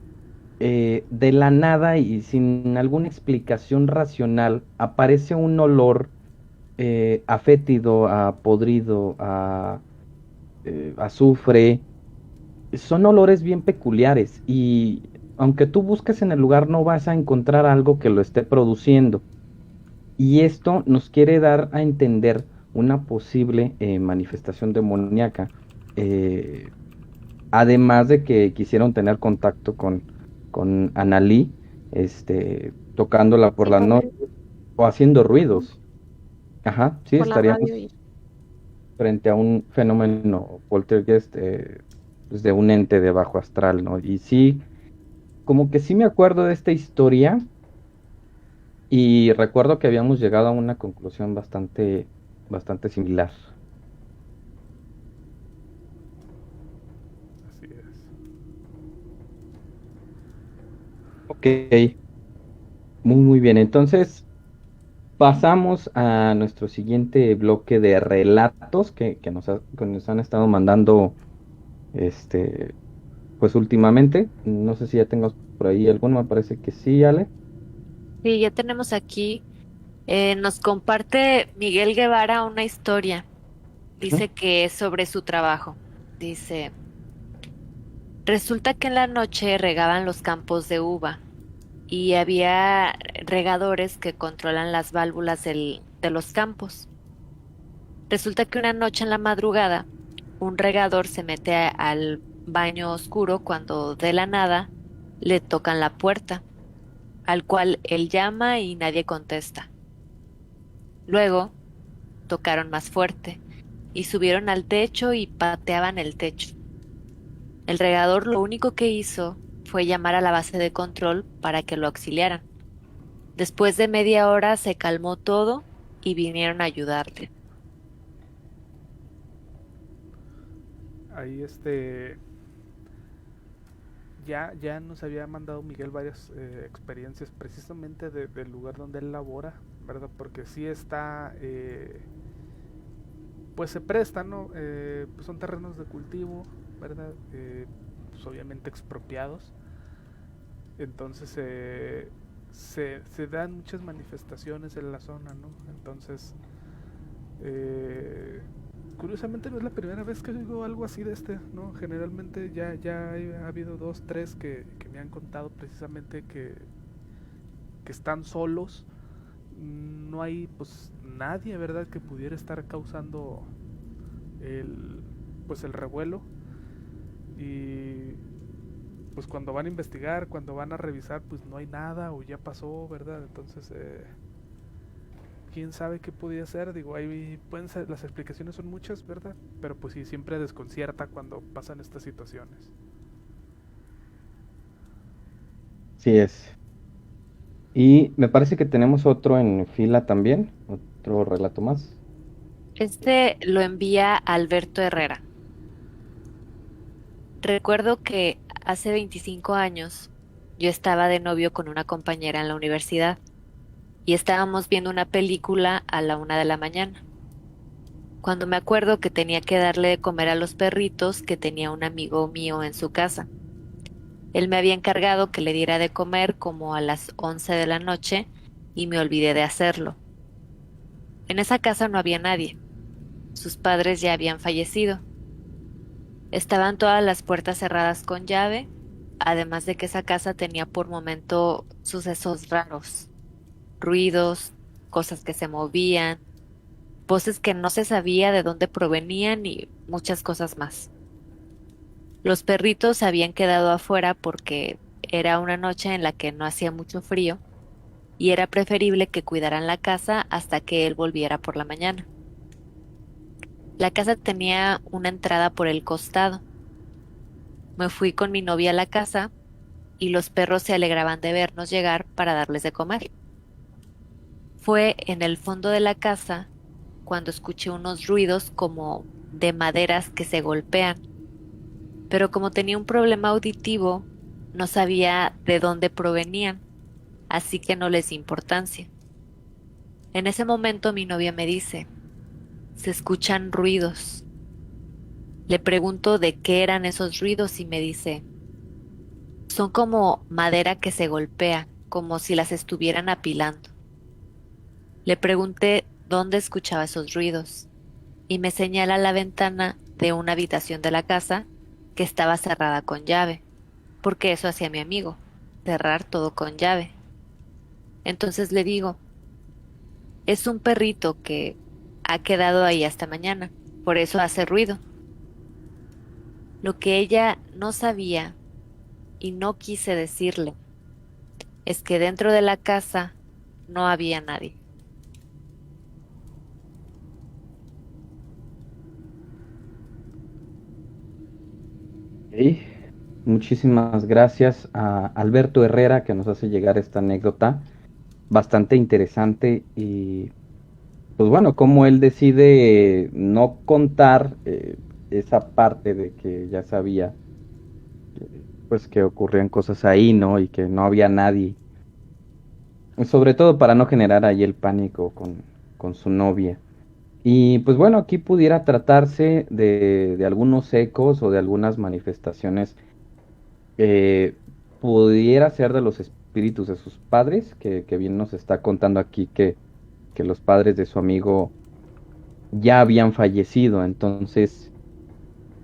de la nada y sin alguna explicación racional aparece un olor a fétido, a podrido, a azufre, son olores bien peculiares y aunque tú busques en el lugar no vas a encontrar algo que lo esté produciendo. Y esto nos quiere dar a entender una posible manifestación demoníaca, eh, además de que quisieron tener contacto con Analí, tocándola por Sí, la noche también. o haciendo Ujú. ruidos. Ajá, sí, Por la radio estaríamos frente a un fenómeno poltergeist, pues de un ente de bajo astral, ¿no? Y sí, como que sí me acuerdo de esta historia y recuerdo que habíamos llegado a una conclusión bastante similar. Así es. Ok, muy bien. Entonces pasamos a nuestro siguiente bloque de relatos que nos han estado mandando, este, pues últimamente. No sé si ya tengo por ahí alguno, me parece que sí, Ale. Sí, ya tenemos aquí, nos comparte Miguel Guevara una historia. Ujú. Dice que es sobre su trabajo. Dice, resulta que en la noche regaban los campos de uva y había regadores que controlan las válvulas de los campos. Resulta que una noche en la madrugada, un regador se mete al baño oscuro cuando de la nada le tocan la puerta, al cual él llama y nadie contesta. Luego tocaron más fuerte y subieron al techo y pateaban el techo. El regador lo único que hizo fue llamar a la base de control para que lo auxiliaran. Después de media hora se calmó todo y vinieron a ayudarle. Ahí ya nos había mandado Miguel varias experiencias precisamente del lugar donde él labora, ¿verdad? Porque sí está, pues se presta, ¿no? Pues son terrenos de cultivo, ¿verdad? Pues obviamente expropiados. Entonces se dan muchas manifestaciones en la zona, ¿no? Entonces, eh, curiosamente no es la primera vez que digo algo así ¿no? Generalmente ya ha habido dos, tres que me han contado precisamente que están solos no hay pues nadie, ¿verdad?, que pudiera estar causando el revuelo. Y pues cuando van a investigar, cuando van a revisar, pues no hay nada o ya pasó, ¿verdad? Entonces, quién sabe qué podía ser. Digo, ahí pueden ser, las explicaciones son muchas, ¿verdad? Pero pues sí, siempre desconcierta cuando pasan estas situaciones. Sí es. Y me parece que tenemos otro en fila también, otro relato más. Este lo envía Alberto Herrera. Recuerdo que hace 25 años yo estaba de novio con una compañera en la universidad y estábamos viendo una película a la 1 de la mañana, cuando me acuerdo que tenía que darle de comer a los perritos que tenía un amigo mío en su casa. Él me había encargado que le diera de comer como a las 11 de la noche y me olvidé de hacerlo. En esa casa no había nadie. Sus padres ya habían fallecido. Estaban todas las puertas cerradas con llave, además de que esa casa tenía por momento sucesos raros, ruidos, cosas que se movían, voces que no se sabía de dónde provenían y muchas cosas más. Los perritos se habían quedado afuera porque era una noche en la que no hacía mucho frío y era preferible que cuidaran la casa hasta que él volviera por la mañana. La casa tenía una entrada por el costado. Me fui con mi novia a la casa y los perros se alegraban de vernos llegar para darles de comer. Fue en el fondo de la casa cuando escuché unos ruidos como de maderas que se golpean, pero como tenía un problema auditivo, no sabía de dónde provenían, así que no les di importancia. En ese momento mi novia me dice, se escuchan ruidos. Le pregunto de qué eran esos ruidos y me dice, son como madera que se golpea, como si las estuvieran apilando. Le pregunté dónde escuchaba esos ruidos y me señala la ventana de una habitación de la casa que estaba cerrada con llave, porque eso hacía mi amigo, cerrar todo con llave. Entonces le digo, es un perrito que ha quedado ahí hasta mañana, por eso hace ruido. Lo que ella no sabía y no quise decirle es que dentro de la casa no había nadie. Ok. Muchísimas gracias a Alberto Herrera que nos hace llegar esta anécdota bastante interesante y pues bueno, cómo él decide no contar esa parte de que ya sabía pues que ocurrían cosas ahí, ¿no? Y que no había nadie. Sobre todo para no generar ahí el pánico con su novia. Y pues bueno, aquí pudiera tratarse de algunos ecos o de algunas manifestaciones. Pudiera ser de los espíritus de sus padres, que bien nos está contando aquí que los padres de su amigo ya habían fallecido. Entonces,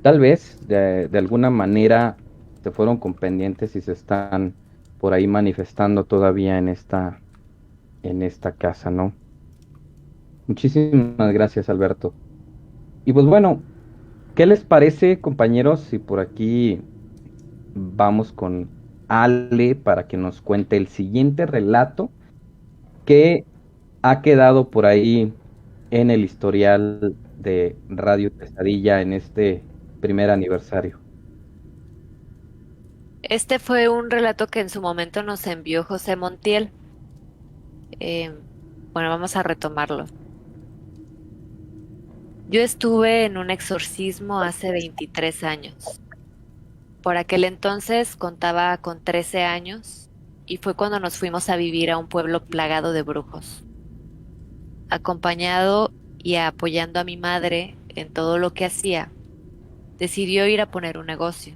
tal vez de alguna manera se fueron con pendientes y se están por ahí manifestando todavía en esta casa, ¿no? Muchísimas gracias, Alberto. Y pues bueno, ¿qué les parece, compañeros, si por aquí vamos con Ale para que nos cuente el siguiente relato que ha quedado por ahí en el historial de Radio Pesadilla en este primer aniversario? Este fue un relato que en su momento nos envió José Montiel. Eh, bueno, vamos a retomarlo. Yo estuve en un exorcismo hace 23 años. Por aquel entonces contaba con 13 años y fue cuando nos fuimos a vivir a un pueblo plagado de brujos. Acompañado y apoyando a mi madre en todo lo que hacía, decidió ir a poner un negocio.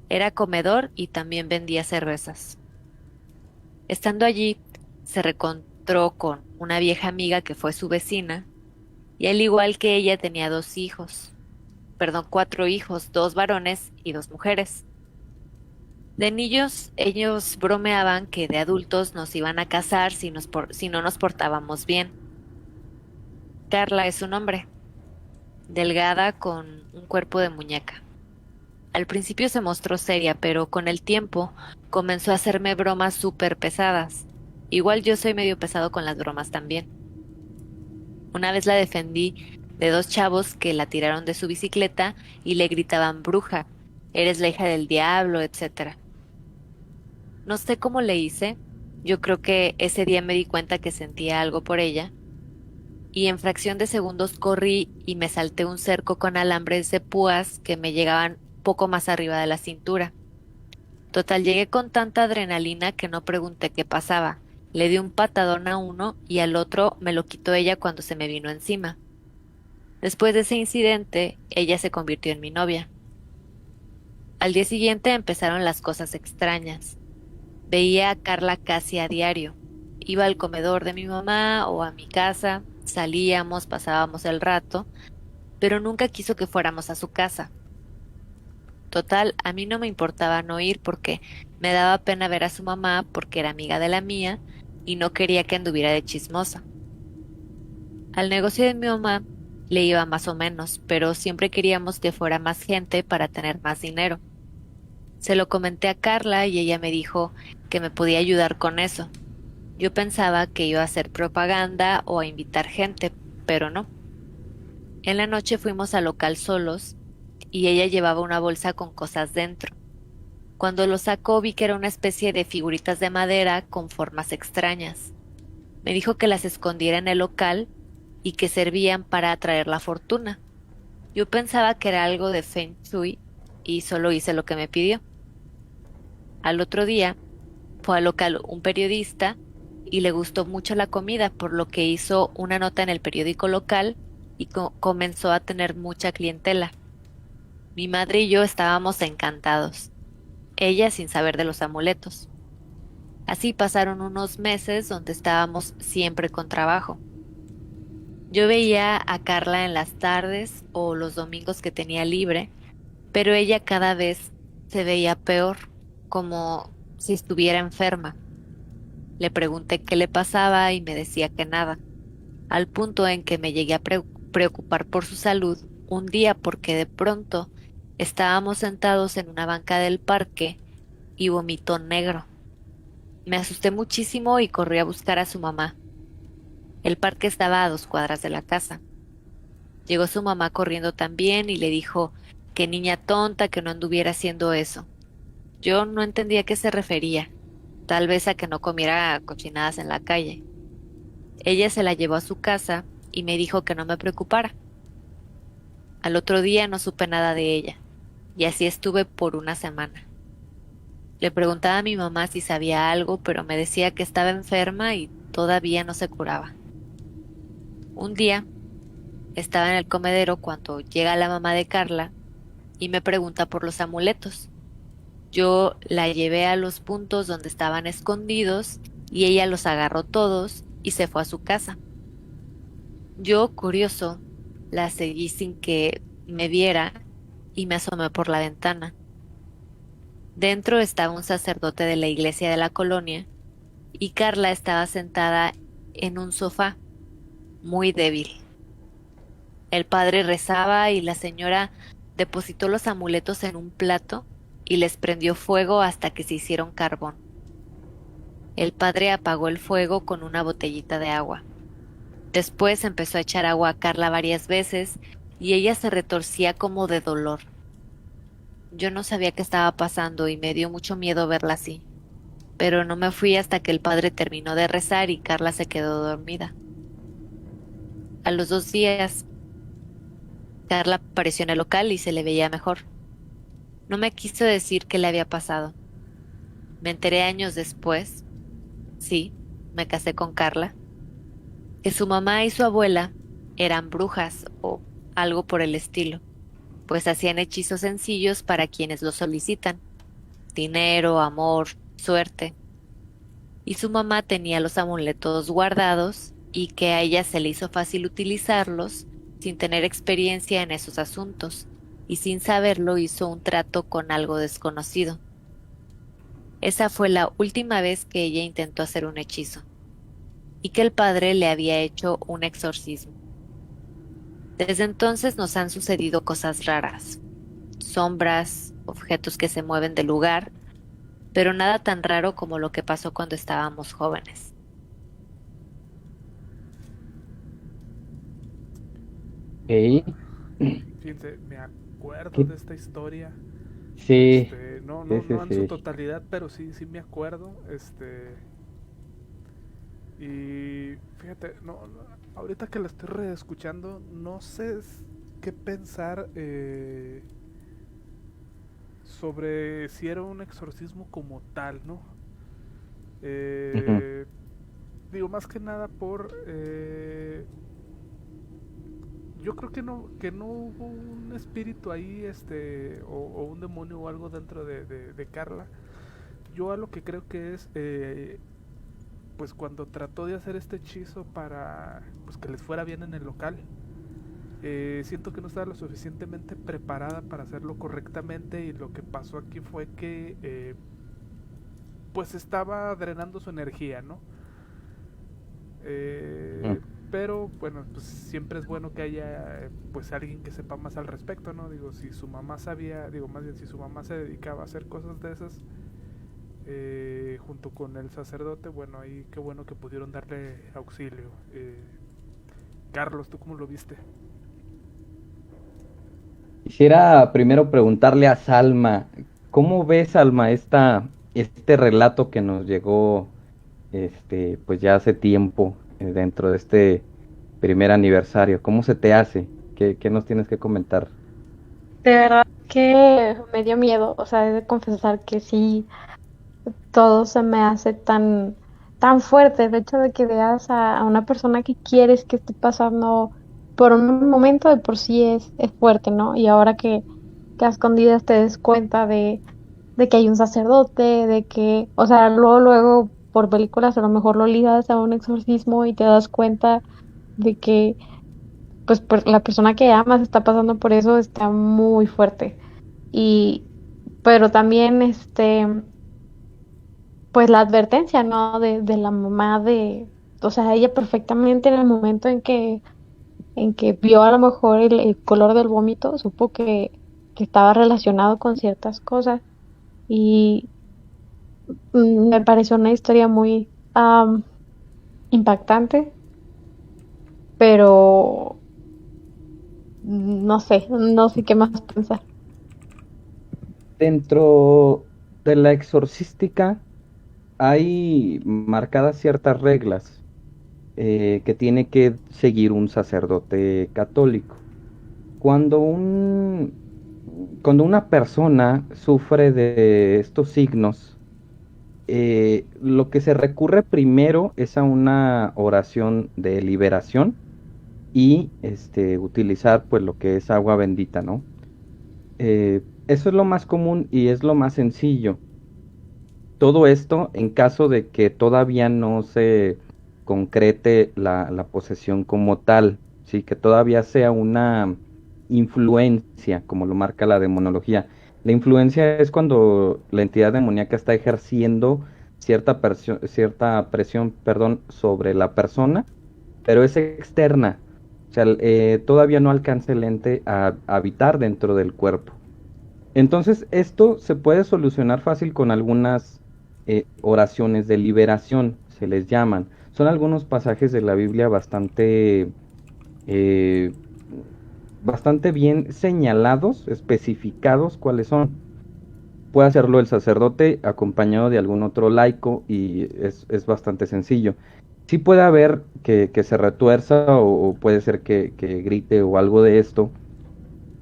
Era comedor y también vendía cervezas. Estando allí, se reencontró con una vieja amiga que fue su vecina y al igual que ella tenía 2 hijos, perdón, 4 hijos, 2 varones y 2 mujeres. De niños, ellos bromeaban que de adultos nos iban a casar si no nos portábamos bien. Carla es su nombre, delgada con un cuerpo de muñeca. Al principio se mostró seria, pero con el tiempo comenzó a hacerme bromas súper pesadas. Igual yo soy medio pesado con las bromas también. Una vez la defendí de dos chavos que la tiraron de su bicicleta y le gritaban bruja, eres la hija del diablo, etcétera. No sé cómo le hice, yo creo que ese día me di cuenta que sentía algo por ella, y en fracción de segundos corrí y me salté un cerco con alambres de púas que me llegaban poco más arriba de la cintura. Total, llegué con tanta adrenalina que no pregunté qué pasaba. Le di un patadón a uno y al otro me lo quitó ella cuando se me vino encima. Después de ese incidente, ella se convirtió en mi novia. Al día siguiente empezaron las cosas extrañas. Veía a Carla casi a diario. Iba al comedor de mi mamá o a mi casa, salíamos, pasábamos el rato, pero nunca quiso que fuéramos a su casa. Total, a mí no me importaba no ir porque me daba pena ver a su mamá porque era amiga de la mía y no quería que anduviera de chismosa. Al negocio de mi mamá le iba más o menos, pero siempre queríamos que fuera más gente para tener más dinero. Se lo comenté a Carla y ella me dijo que me podía ayudar con eso. Yo pensaba que iba a hacer propaganda o a invitar gente, pero no. En la noche fuimos al local solos y ella llevaba una bolsa con cosas dentro. Cuando lo sacó vi que era una especie de figuritas de madera con formas extrañas. Me dijo que las escondiera en el local y que servían para atraer la fortuna. Yo pensaba que era algo de Feng Shui y solo hice lo que me pidió. Al otro día fue al local un periodista y le gustó mucho la comida, por lo que hizo una nota en el periódico local y comenzó a tener mucha clientela. Mi madre y yo estábamos encantados, ella sin saber de los amuletos. Así pasaron unos meses donde estábamos siempre con trabajo. Yo veía a Carla en las tardes o los domingos que tenía libre, pero ella cada vez se veía peor, como si estuviera enferma. Le pregunté qué le pasaba y me decía que nada, al punto en que me llegué a preocupar por su salud un día porque de pronto estábamos sentados en una banca del parque y vomitó negro. Me asusté muchísimo y corrí a buscar a su mamá. El parque estaba a 2 cuadras de la casa. Llegó su mamá corriendo también y le dijo que niña tonta que no anduviera haciendo eso. Yo no entendía a qué se refería, tal vez a que no comiera cochinadas en la calle. Ella se la llevó a su casa y me dijo que no me preocupara. Al otro día no supe nada de ella, y así estuve por una semana. Le preguntaba a mi mamá si sabía algo, pero me decía que estaba enferma y todavía no se curaba. Un día estaba en el comedero cuando llega la mamá de Carla y me pregunta por los amuletos. Yo la llevé a los puntos donde estaban escondidos y ella los agarró todos y se fue a su casa. Yo, curioso, la seguí sin que me viera y me asomé por la ventana. Dentro estaba un sacerdote de la iglesia de la colonia y Carla estaba sentada en un sofá, muy débil. El padre rezaba y la señora depositó los amuletos en un plato y les prendió fuego hasta que se hicieron carbón. El padre apagó el fuego con una botellita de agua. Después empezó a echar agua a Carla varias veces y ella se retorcía como de dolor. Yo no sabía qué estaba pasando y me dio mucho miedo verla así, pero no me fui hasta que el padre terminó de rezar y Carla se quedó dormida. A los 2 días, Carla apareció en el local y se le veía mejor. No me quiso decir qué le había pasado. Me enteré años después, sí, me casé con Carla, que su mamá y su abuela eran brujas o algo por el estilo, pues hacían hechizos sencillos para quienes lo solicitan, dinero, amor, suerte. Y su mamá tenía los amuletos guardados y que a ella se le hizo fácil utilizarlos sin tener experiencia en esos asuntos y sin saberlo hizo un trato con algo desconocido. esa fue la última vez que ella intentó hacer un hechizo y que el padre le había hecho un exorcismo. Desde entonces nos han sucedido cosas raras, sombras, objetos que se mueven del lugar, pero nada tan raro como lo que pasó cuando estábamos jóvenes. Ok. Fíjense, me acuerdo ¿Qué? de esta historia. Sí, No, sí, no, sí, no en su sí. totalidad, pero sí, sí me acuerdo. Y fíjate, ahorita que la estoy reescuchando, no sé qué pensar sobre si era un exorcismo como tal, ¿no? Ujú. Eh, Digo, más que nada yo creo que no hubo un espíritu ahí, o un demonio o algo dentro de Carla. Yo a lo que creo que es, pues cuando trató de hacer este hechizo para pues que les fuera bien en el local, siento que no estaba lo suficientemente preparada para hacerlo correctamente, y lo que pasó aquí fue que pues estaba drenando su energía, ¿no? Ujú. Pero bueno, pues siempre es bueno que haya pues alguien que sepa más al respecto, ¿no? Digo, si su mamá sabía, digo, más bien si su mamá se dedicaba a hacer cosas de esas, junto con el sacerdote, bueno, ahí qué bueno que pudieron darle auxilio. Carlos, ¿tú cómo lo viste? Quisiera primero preguntarle a Salma, ¿cómo ves, Salma, este relato que nos llegó, pues ya hace tiempo, dentro de este primer aniversario? ¿Cómo se te hace? ¿Qué nos tienes que comentar? De verdad que me dio miedo, o sea, he de confesar que sí, todo se me hace tan fuerte. El hecho de que veas a una persona que quieres que esté pasando por un momento de por sí es fuerte, ¿no? Y ahora que a escondidas te des cuenta de que hay un sacerdote, de que, o sea, luego por películas a lo mejor lo ligas a un exorcismo y te das cuenta de que pues la persona que amas está pasando por eso, está muy fuerte. Y, pero también, pues la advertencia, ¿no? De la mamá o sea, ella perfectamente en el momento en que vio a lo mejor el color del vómito, supo que estaba relacionado con ciertas cosas y me pareció una historia muy impactante, pero no sé qué más pensar. Dentro de la exorcística hay marcadas ciertas reglas que tiene que seguir un sacerdote católico. Cuando cuando una persona sufre de estos signos, lo que se recurre primero es a una oración de liberación y utilizar pues lo que es agua bendita, ¿no? Eso es lo más común y es lo más sencillo. Todo esto en caso de que todavía no se concrete la posesión como tal, sí, que todavía sea una influencia, como lo marca la demonología. La influencia es cuando la entidad demoníaca está ejerciendo cierta presión, perdón, sobre la persona, pero es externa. O sea, todavía no alcanza el ente a habitar dentro del cuerpo. Entonces, esto se puede solucionar fácil con algunas oraciones de liberación, se les llaman. Son algunos pasajes de la Biblia eh, bastante bien señalados, especificados cuáles son. Puede hacerlo el sacerdote acompañado de algún otro laico y es bastante sencillo. Sí puede haber que se retuerza o puede ser que grite o algo de esto,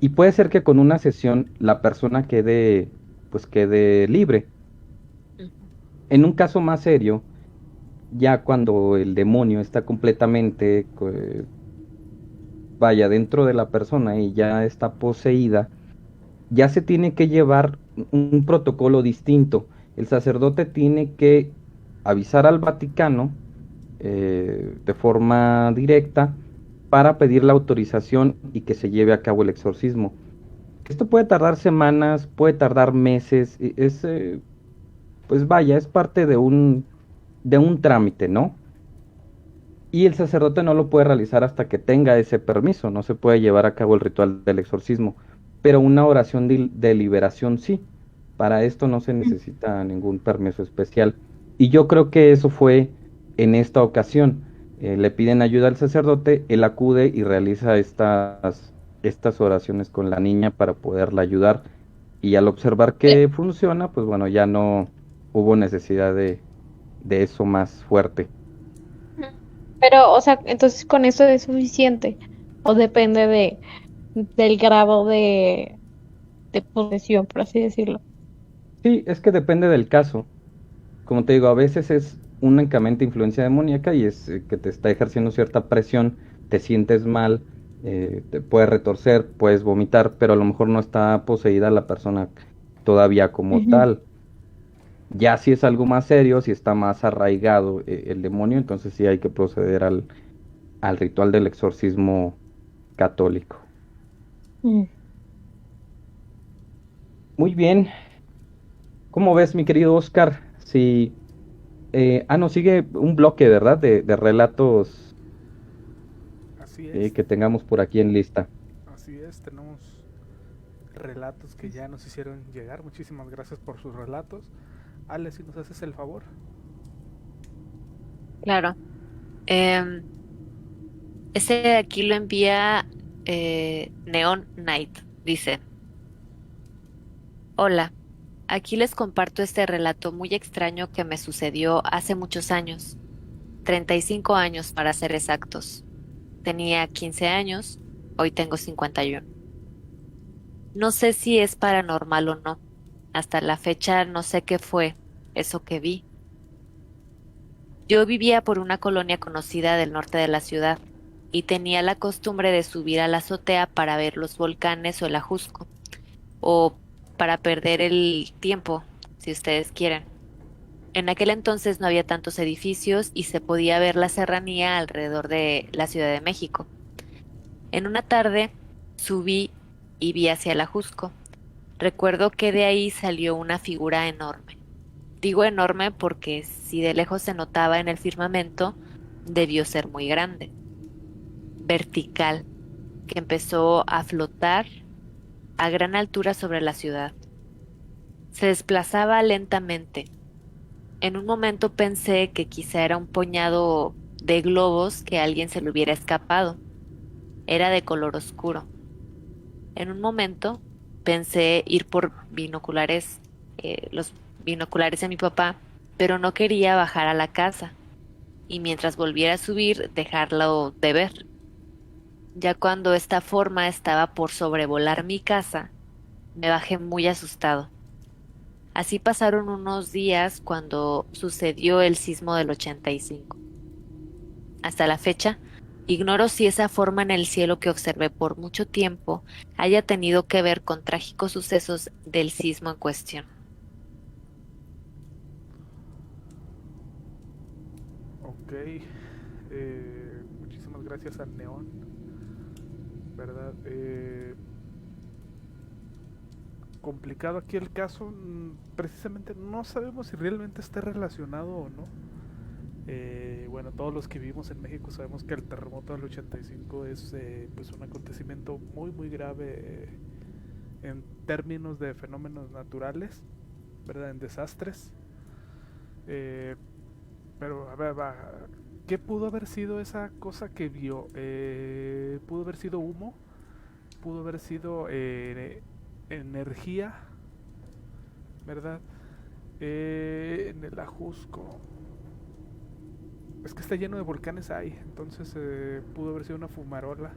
y puede ser que con una sesión la persona pues quede libre. En un caso más serio, ya cuando el demonio está completamente, vaya, dentro de la persona y ya está poseída, ya se tiene que llevar un protocolo distinto. El sacerdote tiene que avisar al Vaticano de forma directa para pedir la autorización y que se lleve a cabo el exorcismo. Esto puede tardar semanas, puede tardar meses, pues vaya, es parte de un trámite, ¿no? Y el sacerdote no lo puede realizar hasta que tenga ese permiso, no se puede llevar a cabo el ritual del exorcismo, pero una oración de liberación sí. Para esto no se necesita ningún permiso especial. Y yo creo que eso fue en esta ocasión. Le piden ayuda al sacerdote, él acude y realiza estas oraciones con la niña para poderla ayudar. Y al observar que funciona, pues bueno, ya no hubo necesidad de eso más fuerte. Pero, o sea, entonces con eso es suficiente. O depende del grado de posesión, por así decirlo. Sí, es que depende del caso. Como te digo, a veces es únicamente influencia demoníaca y es que te está ejerciendo cierta presión, te sientes mal, te puedes retorcer, puedes vomitar, pero a lo mejor no está poseída la persona todavía como Ujú. tal. Ya si es algo más serio, si está más arraigado el demonio, entonces sí hay que proceder al ritual del exorcismo católico. Mm. Muy bien, ¿cómo ves, mi querido Oscar? Si, no, sigue un bloque, ¿verdad? De relatos Así es, que tengamos por aquí en lista. así es, tenemos relatos que ya nos hicieron llegar. Muchísimas gracias por sus relatos. Ale, si nos haces el favor. Claro. Em, Ese de aquí lo envía Neon Knight. Dice, hola, aquí les comparto este relato muy extraño que me sucedió hace muchos años, 35 años para ser exactos. Tenía 15 años, hoy tengo 51. No sé si es paranormal o no. Hasta la fecha no sé qué fue eso que vi. Yo vivía por una colonia conocida del norte de la ciudad y tenía la costumbre de subir a la azotea para ver los volcanes o el Ajusco, o para perder el tiempo, si ustedes quieren. En aquel entonces no había tantos edificios y se podía ver la serranía alrededor de la Ciudad de México. En una tarde subí y vi hacia el Ajusco. Recuerdo que de ahí salió una figura enorme. Digo enorme porque si de lejos se notaba en el firmamento, debió ser muy grande, vertical, que empezó a flotar a gran altura sobre la ciudad. Se desplazaba lentamente. En un momento pensé que quizá era un puñado de globos que a alguien se le hubiera escapado. Era de color oscuro. En un momento pensé ir por binoculares, los binoculares de mi papá, pero no quería bajar a la casa y mientras volviera a subir dejarlo de ver. Ya cuando esta forma estaba por sobrevolar mi casa, me bajé muy asustado. Así pasaron unos días cuando sucedió el sismo del 85. Hasta la fecha, ignoro si esa forma en el cielo que observé por mucho tiempo haya tenido que ver con trágicos sucesos del sismo en cuestión. Ok, muchísimas gracias al Neón, ¿verdad? Complicado aquí el caso, precisamente no sabemos si realmente está relacionado o no. Bueno, todos los que vivimos en México sabemos que el terremoto del 85 es pues un acontecimiento muy muy grave en términos de fenómenos naturales, ¿verdad? En desastres. Eh, pero a ver, va, ¿qué pudo haber sido esa cosa que vio? ¿Pudo haber sido humo? ¿Pudo haber sido energía? ¿Verdad? En el Ajusco. Es que está lleno de volcanes ahí, entonces pudo haber sido una fumarola.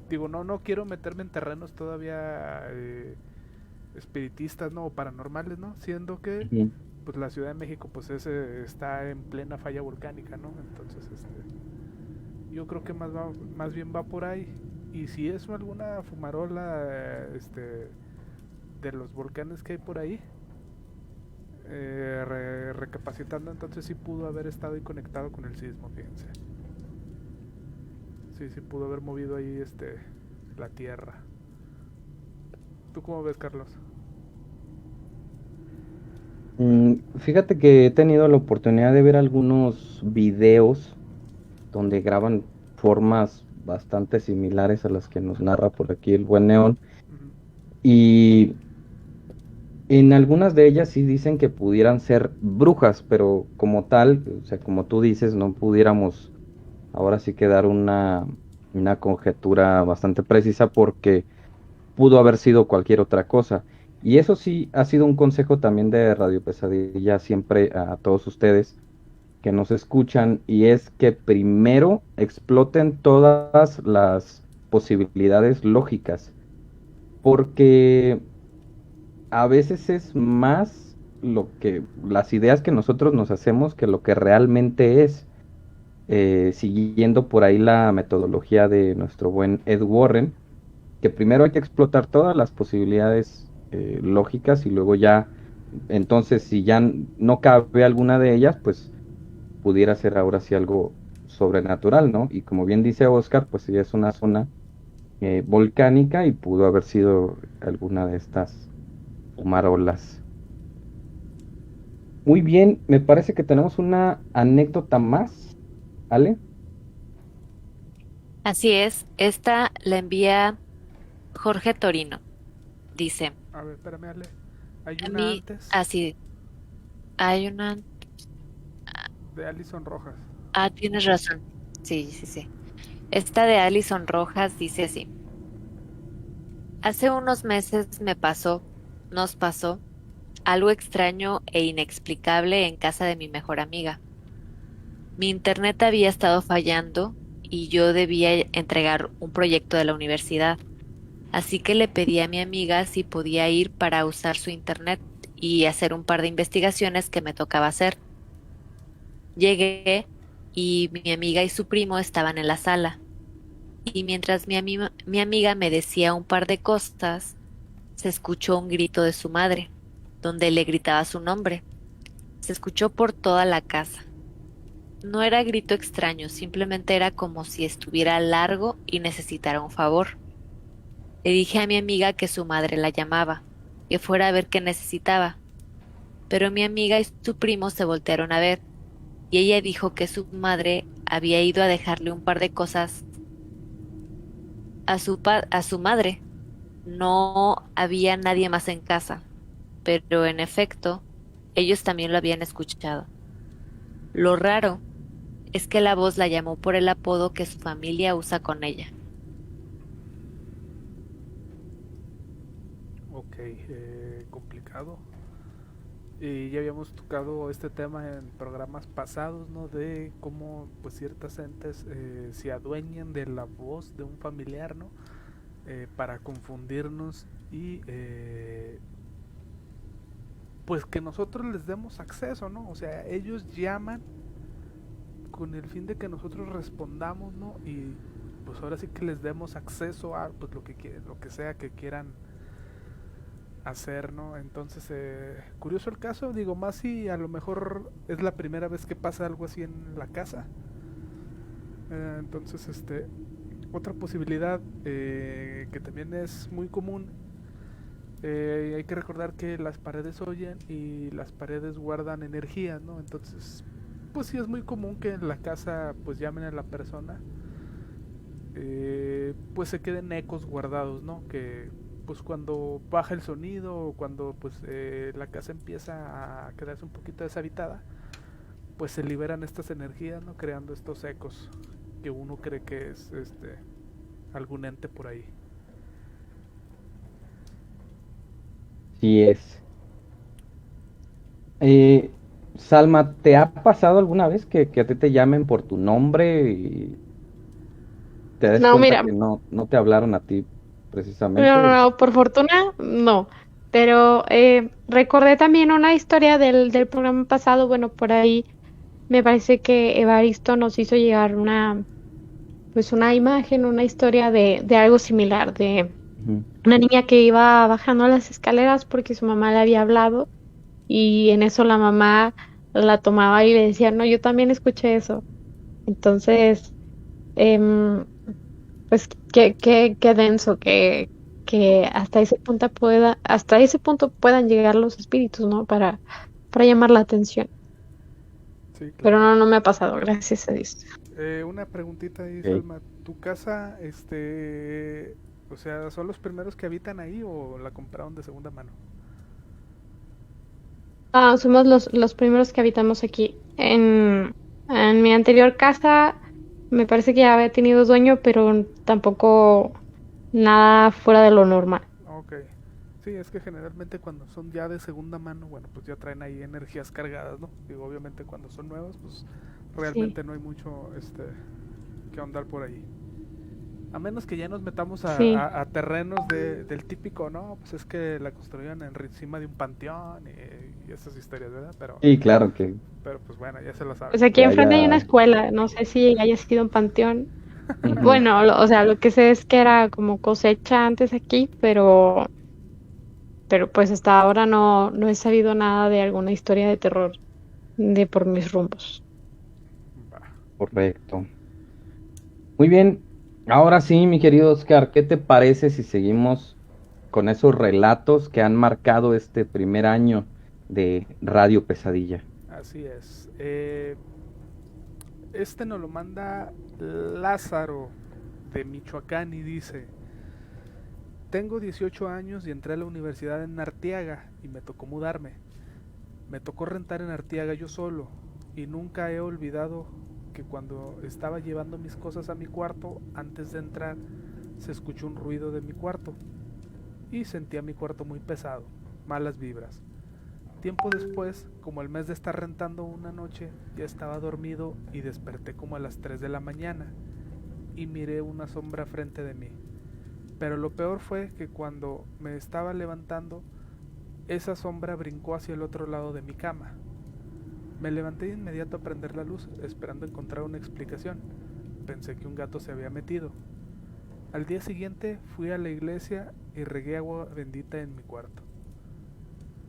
Digo, no quiero meterme en terrenos todavía espiritistas, no, o paranormales, ¿no? Siendo que Ujú. pues la Ciudad de México pues está en plena falla volcánica, ¿no? Entonces, yo creo que más bien va por ahí. Y si es alguna fumarola, de los volcanes que hay por ahí, recapacitando, entonces sí pudo haber estado ahí conectado con el sismo, fíjense. Sí pudo haber movido ahí la tierra. ¿Tú cómo ves, Carlos? Fíjate que he tenido la oportunidad de ver algunos videos donde graban formas bastante similares a las que nos narra por aquí el buen Neón. Ujú. Y en algunas de ellas sí dicen que pudieran ser brujas, pero como tal, o sea, como tú dices, no pudiéramos ahora sí que dar una conjetura bastante precisa porque pudo haber sido cualquier otra cosa. Y eso sí ha sido un consejo también de Radio Pesadilla siempre a todos ustedes que nos escuchan, y es que primero exploten todas las posibilidades lógicas, porque a veces es más lo que las ideas que nosotros nos hacemos que lo que realmente es. Siguiendo por ahí la metodología de nuestro buen Ed Warren, que primero hay que explotar todas las posibilidades lógicas y luego ya, entonces si ya no cabe alguna de ellas, pues pudiera ser ahora sí algo sobrenatural, ¿no? Y como bien dice Oscar, pues sí es una zona volcánica y pudo haber sido alguna de estas fumarolas. Muy bien, me parece que tenemos una anécdota más, ¿Ale? Así es, esta la envía Jorge Torino. Dice, A ver, espérame, Ale. Hay a una mí, antes así, hay una... de Alison Rojas. Ah, tienes razón. Sí, sí, sí. Esta de Alison Rojas dice así. Hace unos meses nos pasó, algo extraño e inexplicable en casa de mi mejor amiga. Mi internet había estado fallando y yo debía entregar un proyecto de la universidad, así que le pedí a mi amiga si podía ir para usar su internet y hacer un par de investigaciones que me tocaba hacer. Llegué y mi amiga y su primo estaban en la sala, y mientras mi amiga me decía un par de cosas, se escuchó un grito de su madre, donde le gritaba su nombre. Se escuchó por toda la casa. No era grito extraño, simplemente era como si estuviera largo y necesitara un favor. Le dije a mi amiga que su madre la llamaba, que fuera a ver qué necesitaba, pero mi amiga y su primo se voltearon a ver, y ella dijo que su madre había ido a dejarle un par de cosas a su madre. No había nadie más en casa, pero en efecto, ellos también lo habían escuchado. Lo raro es que la voz la llamó por el apodo que su familia usa con ella. Ok, complicado. Y ya habíamos tocado este tema en programas pasados, ¿no? De cómo pues ciertas entes se adueñan de la voz de un familiar, ¿no? Para confundirnos y pues que nosotros les demos acceso, ¿no? O sea, ellos llaman con el fin de que nosotros respondamos, ¿no? Y pues ahora sí que les demos acceso a pues lo que sea que quieran hacer, ¿no? Entonces, curioso el caso, digo, más si a lo mejor es la primera vez que pasa algo así en la casa. Entonces, otra posibilidad que también es muy común, hay que recordar que las paredes oyen y las paredes guardan energía, ¿no? Entonces, pues sí es muy común que en la casa pues llamen a la persona, pues se queden ecos guardados, ¿no? Que pues cuando baja el sonido o cuando pues la casa empieza a quedarse un poquito deshabitada, pues se liberan estas energías, ¿no? Creando estos ecos que uno cree que es algún ente por ahí. Sí es. Eh, Salma, ¿te ha pasado alguna vez que a ti te llamen por tu nombre y te des No, cuenta mira, que no te hablaron a ti no, precisamente? no, por fortuna, no. Pero recordé también una historia del programa pasado. Bueno, por ahí me parece que Evaristo nos hizo llegar pues una imagen, una historia de algo similar, de Ujú. una niña que iba bajando las escaleras porque su mamá le había hablado y en eso la mamá la tomaba y le decía, no, yo también escuché eso. Entonces, em, pues qué denso que hasta ese punto hasta ese punto puedan llegar los espíritus, ¿no? Para para llamar la atención. Sí, Pero claro. no me ha pasado, gracias a Dios. Una preguntita ahí, Ok. Salma. ¿Tu casa, o sea, son los primeros que habitan ahí o la compraron de segunda mano? Somos los primeros que habitamos aquí. En mi anterior casa me parece que ya había tenido dueño, pero tampoco nada fuera de lo normal. Ok. Sí, es que generalmente cuando son ya de segunda mano, bueno, pues ya traen ahí energías cargadas, ¿no? Digo, obviamente cuando son nuevas, pues Sí, realmente no hay mucho, que ahondar por ahí. A menos que ya nos metamos sí. a terrenos del típico, ¿no? Pues es que la construyeron encima de un panteón y esas historias, ¿verdad? Sí, claro que Pero pues bueno, ya se lo saben. Pues aquí ya, enfrente hay una ya. escuela, no sé si haya sido un panteón. Ujú. Bueno, o sea, lo que sé es que era como cosecha antes aquí, pero pues hasta ahora no he sabido nada de alguna historia de terror de por mis rumbos. Va. Correcto. Muy bien. Ahora sí, mi querido Oscar, ¿qué te parece si seguimos con esos relatos que han marcado este primer año de Radio Pesadilla? Así es. Nos lo manda Lázaro de Michoacán y dice, tengo 18 años y entré a la universidad en Arteaga y me tocó mudarme. Me tocó rentar en Arteaga yo solo y nunca he olvidado que cuando estaba llevando mis cosas a mi cuarto, antes de entrar, se escuchó un ruido de mi cuarto y sentía mi cuarto muy pesado, malas vibras. Tiempo después, como el mes de estar rentando una noche, ya estaba dormido y desperté como a las 3 de la mañana y miré una sombra frente de mí. Pero lo peor fue que cuando me estaba levantando, esa sombra brincó hacia el otro lado de mi cama. Me levanté de inmediato a prender la luz, esperando encontrar una explicación. Pensé que un gato se había metido. Al día siguiente fui a la iglesia y regué agua bendita en mi cuarto.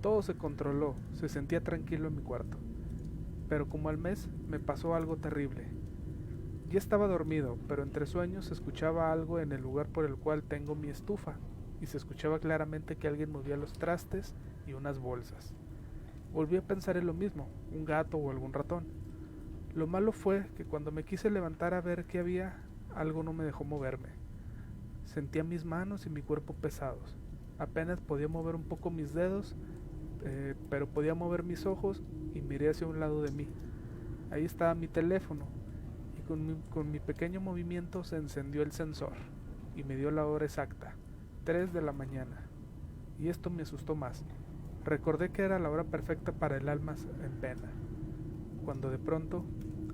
Todo se controló, se sentía tranquilo en mi cuarto. Pero como al mes me pasó algo terrible. Ya estaba dormido, pero entre sueños se escuchaba algo en el lugar por el cual tengo mi estufa, y se escuchaba claramente que alguien movía los trastes y unas bolsas. Volví a pensar en lo mismo, un gato o algún ratón. Lo malo fue que cuando me quise levantar a ver qué había, algo no me dejó moverme. Sentía mis manos y mi cuerpo pesados. Apenas podía mover un poco mis dedos, pero podía mover mis ojos y miré hacia un lado de mí. Ahí estaba mi teléfono y con mi pequeño movimiento se encendió el sensor y me dio la hora exacta, 3 de la mañana. Y esto me asustó más. Recordé que era la hora perfecta para el alma en pena, cuando de pronto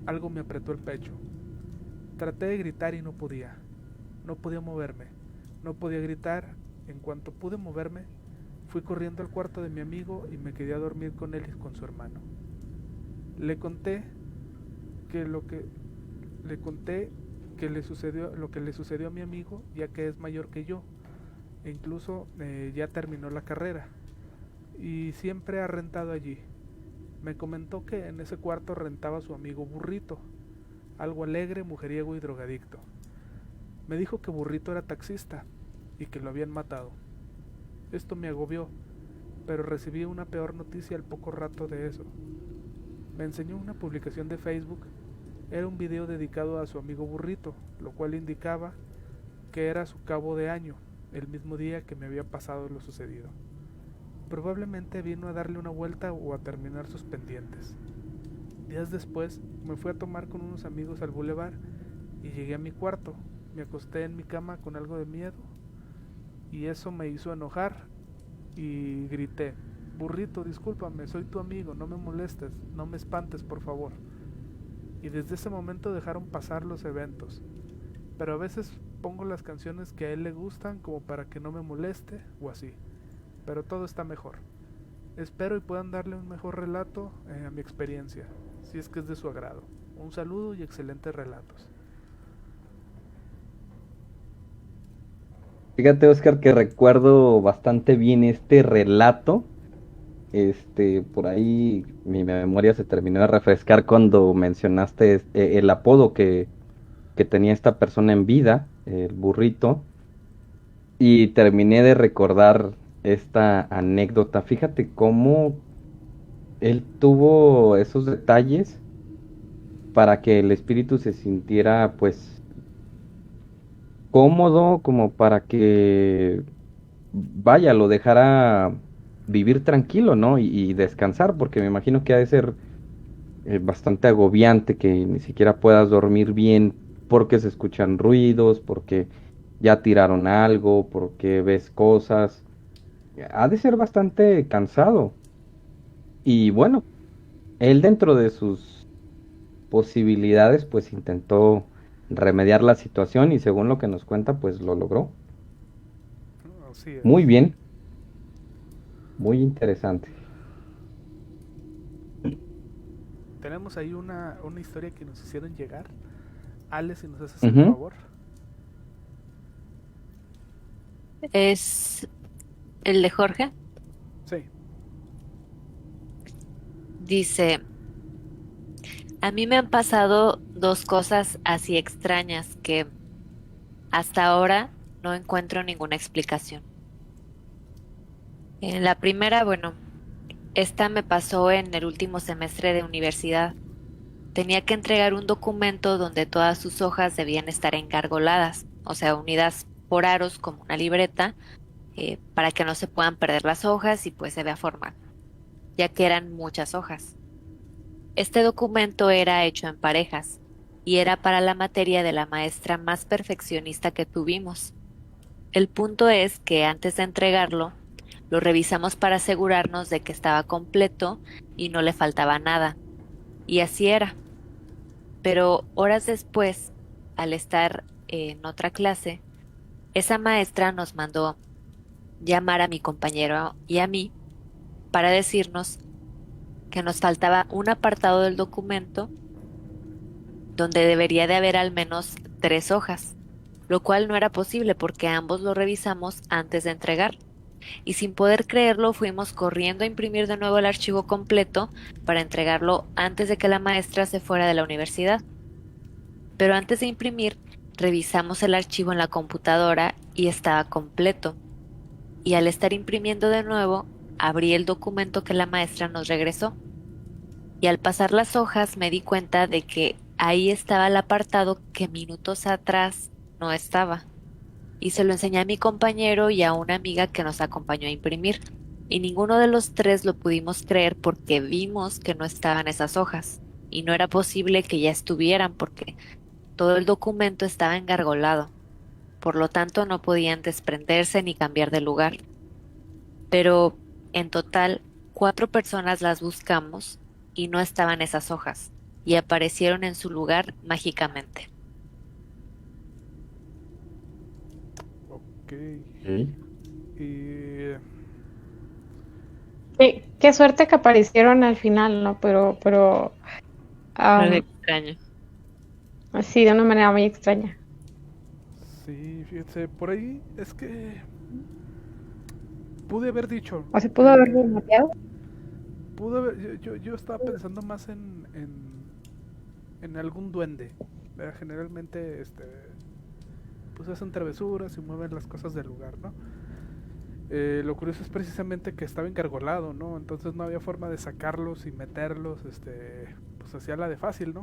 algo me apretó el pecho. Traté de gritar y no podía. No podía moverme. No podía gritar. En cuanto pude moverme, fui corriendo al cuarto de mi amigo y me quedé a dormir con él y con su hermano. Le conté que lo que le conté que le sucedió lo que le sucedió a mi amigo, ya que es mayor que yo e incluso ya terminó la carrera y siempre ha rentado allí. Me comentó que en ese cuarto rentaba su amigo Burrito, algo alegre, mujeriego y drogadicto. Me dijo que Burrito era taxista y que lo habían matado. Esto me agobió, pero recibí una peor noticia al poco rato de eso. Me enseñó una publicación de Facebook. Era un video dedicado a su amigo Burrito, lo cual indicaba que era su cabo de año, el mismo día que me había pasado lo sucedido. Probablemente vino a darle una vuelta o a terminar sus pendientes. Días después me fui a tomar con unos amigos al bulevar y llegué a mi cuarto. Me acosté en mi cama con algo de miedo y eso me hizo enojar y grité: Burrito, discúlpame, soy tu amigo, no me molestes, no me espantes, por favor. Y desde ese momento dejaron pasar los eventos. Pero a veces pongo las canciones que a él le gustan como para que no me moleste o así. Pero todo está mejor. Espero y puedan darle un mejor relato a mi experiencia, si es que es de su agrado. Un saludo y excelentes relatos. Fíjate, Oscar, que recuerdo bastante bien este relato. Por ahí mi memoria se terminó de refrescar cuando mencionaste el apodo que tenía esta persona en vida, el burrito, y terminé de recordar esta anécdota. Fíjate cómo él tuvo esos detalles para que el espíritu se sintiera pues cómodo, como para que, vaya, lo dejara vivir tranquilo, ¿no? Y descansar, porque me imagino que ha de ser bastante agobiante que ni siquiera puedas dormir bien porque se escuchan ruidos, porque ya tiraron algo, porque ves cosas. Ha de ser bastante cansado. Y bueno, él dentro de sus posibilidades, pues intentó remediar la situación y según lo que nos cuenta, pues lo logró. Así es. Muy bien, muy interesante. Tenemos ahí una historia que nos hicieron llegar. Ale, si nos haces el Ujú. favor. Es el de Jorge. Sí. Dice, a mí me han pasado dos cosas así extrañas que hasta ahora no encuentro ninguna explicación. En la primera, bueno, esta me pasó en el último semestre de universidad. Tenía que entregar un documento donde todas sus hojas debían estar engargoladas, o sea, unidas por aros como una libreta, para que no se puedan perder las hojas y pues se vea formal, ya que eran muchas hojas. Este documento era hecho en parejas y era para la materia de la maestra más perfeccionista que tuvimos. El punto es que antes de entregarlo, lo revisamos para asegurarnos de que estaba completo y no le faltaba nada. Y así era. Pero horas después, al estar en otra clase, esa maestra nos mandó llamar a mi compañero y a mí para decirnos que nos faltaba un apartado del documento donde debería de haber al menos 3 hojas, lo cual no era posible porque ambos lo revisamos antes de entregar. Y sin poder creerlo, fuimos corriendo a imprimir de nuevo el archivo completo para entregarlo antes de que la maestra se fuera de la universidad. Pero antes de imprimir, revisamos el archivo en la computadora y estaba completo. Y al estar imprimiendo de nuevo, abrí el documento que la maestra nos regresó. Y al pasar las hojas me di cuenta de que ahí estaba el apartado que minutos atrás no estaba. Y se lo enseñé a mi compañero y a una amiga que nos acompañó a imprimir. Y ninguno de los tres lo pudimos creer porque vimos que no estaban esas hojas. Y no era posible que ya estuvieran porque todo el documento estaba engargolado. Por lo tanto, no podían desprenderse ni cambiar de lugar. Pero en total, 4 personas las buscamos y no estaban esas hojas. Y aparecieron en su lugar mágicamente. Ok. Ok. Y Qué suerte que aparecieron al final, ¿no? Pero Algo am, extraño. sí, de una manera muy extraña. sí, fíjense, por ahí es que pude haber dicho, O se pudo haber remateado. pude haber, yo estaba pensando más en algún duende. Generalmente, pues hacen travesuras y mueven las cosas del lugar, ¿no? Lo curioso es precisamente que estaba engargolado, ¿no? Entonces no había forma de sacarlos y meterlos, pues hacía la de fácil, ¿no?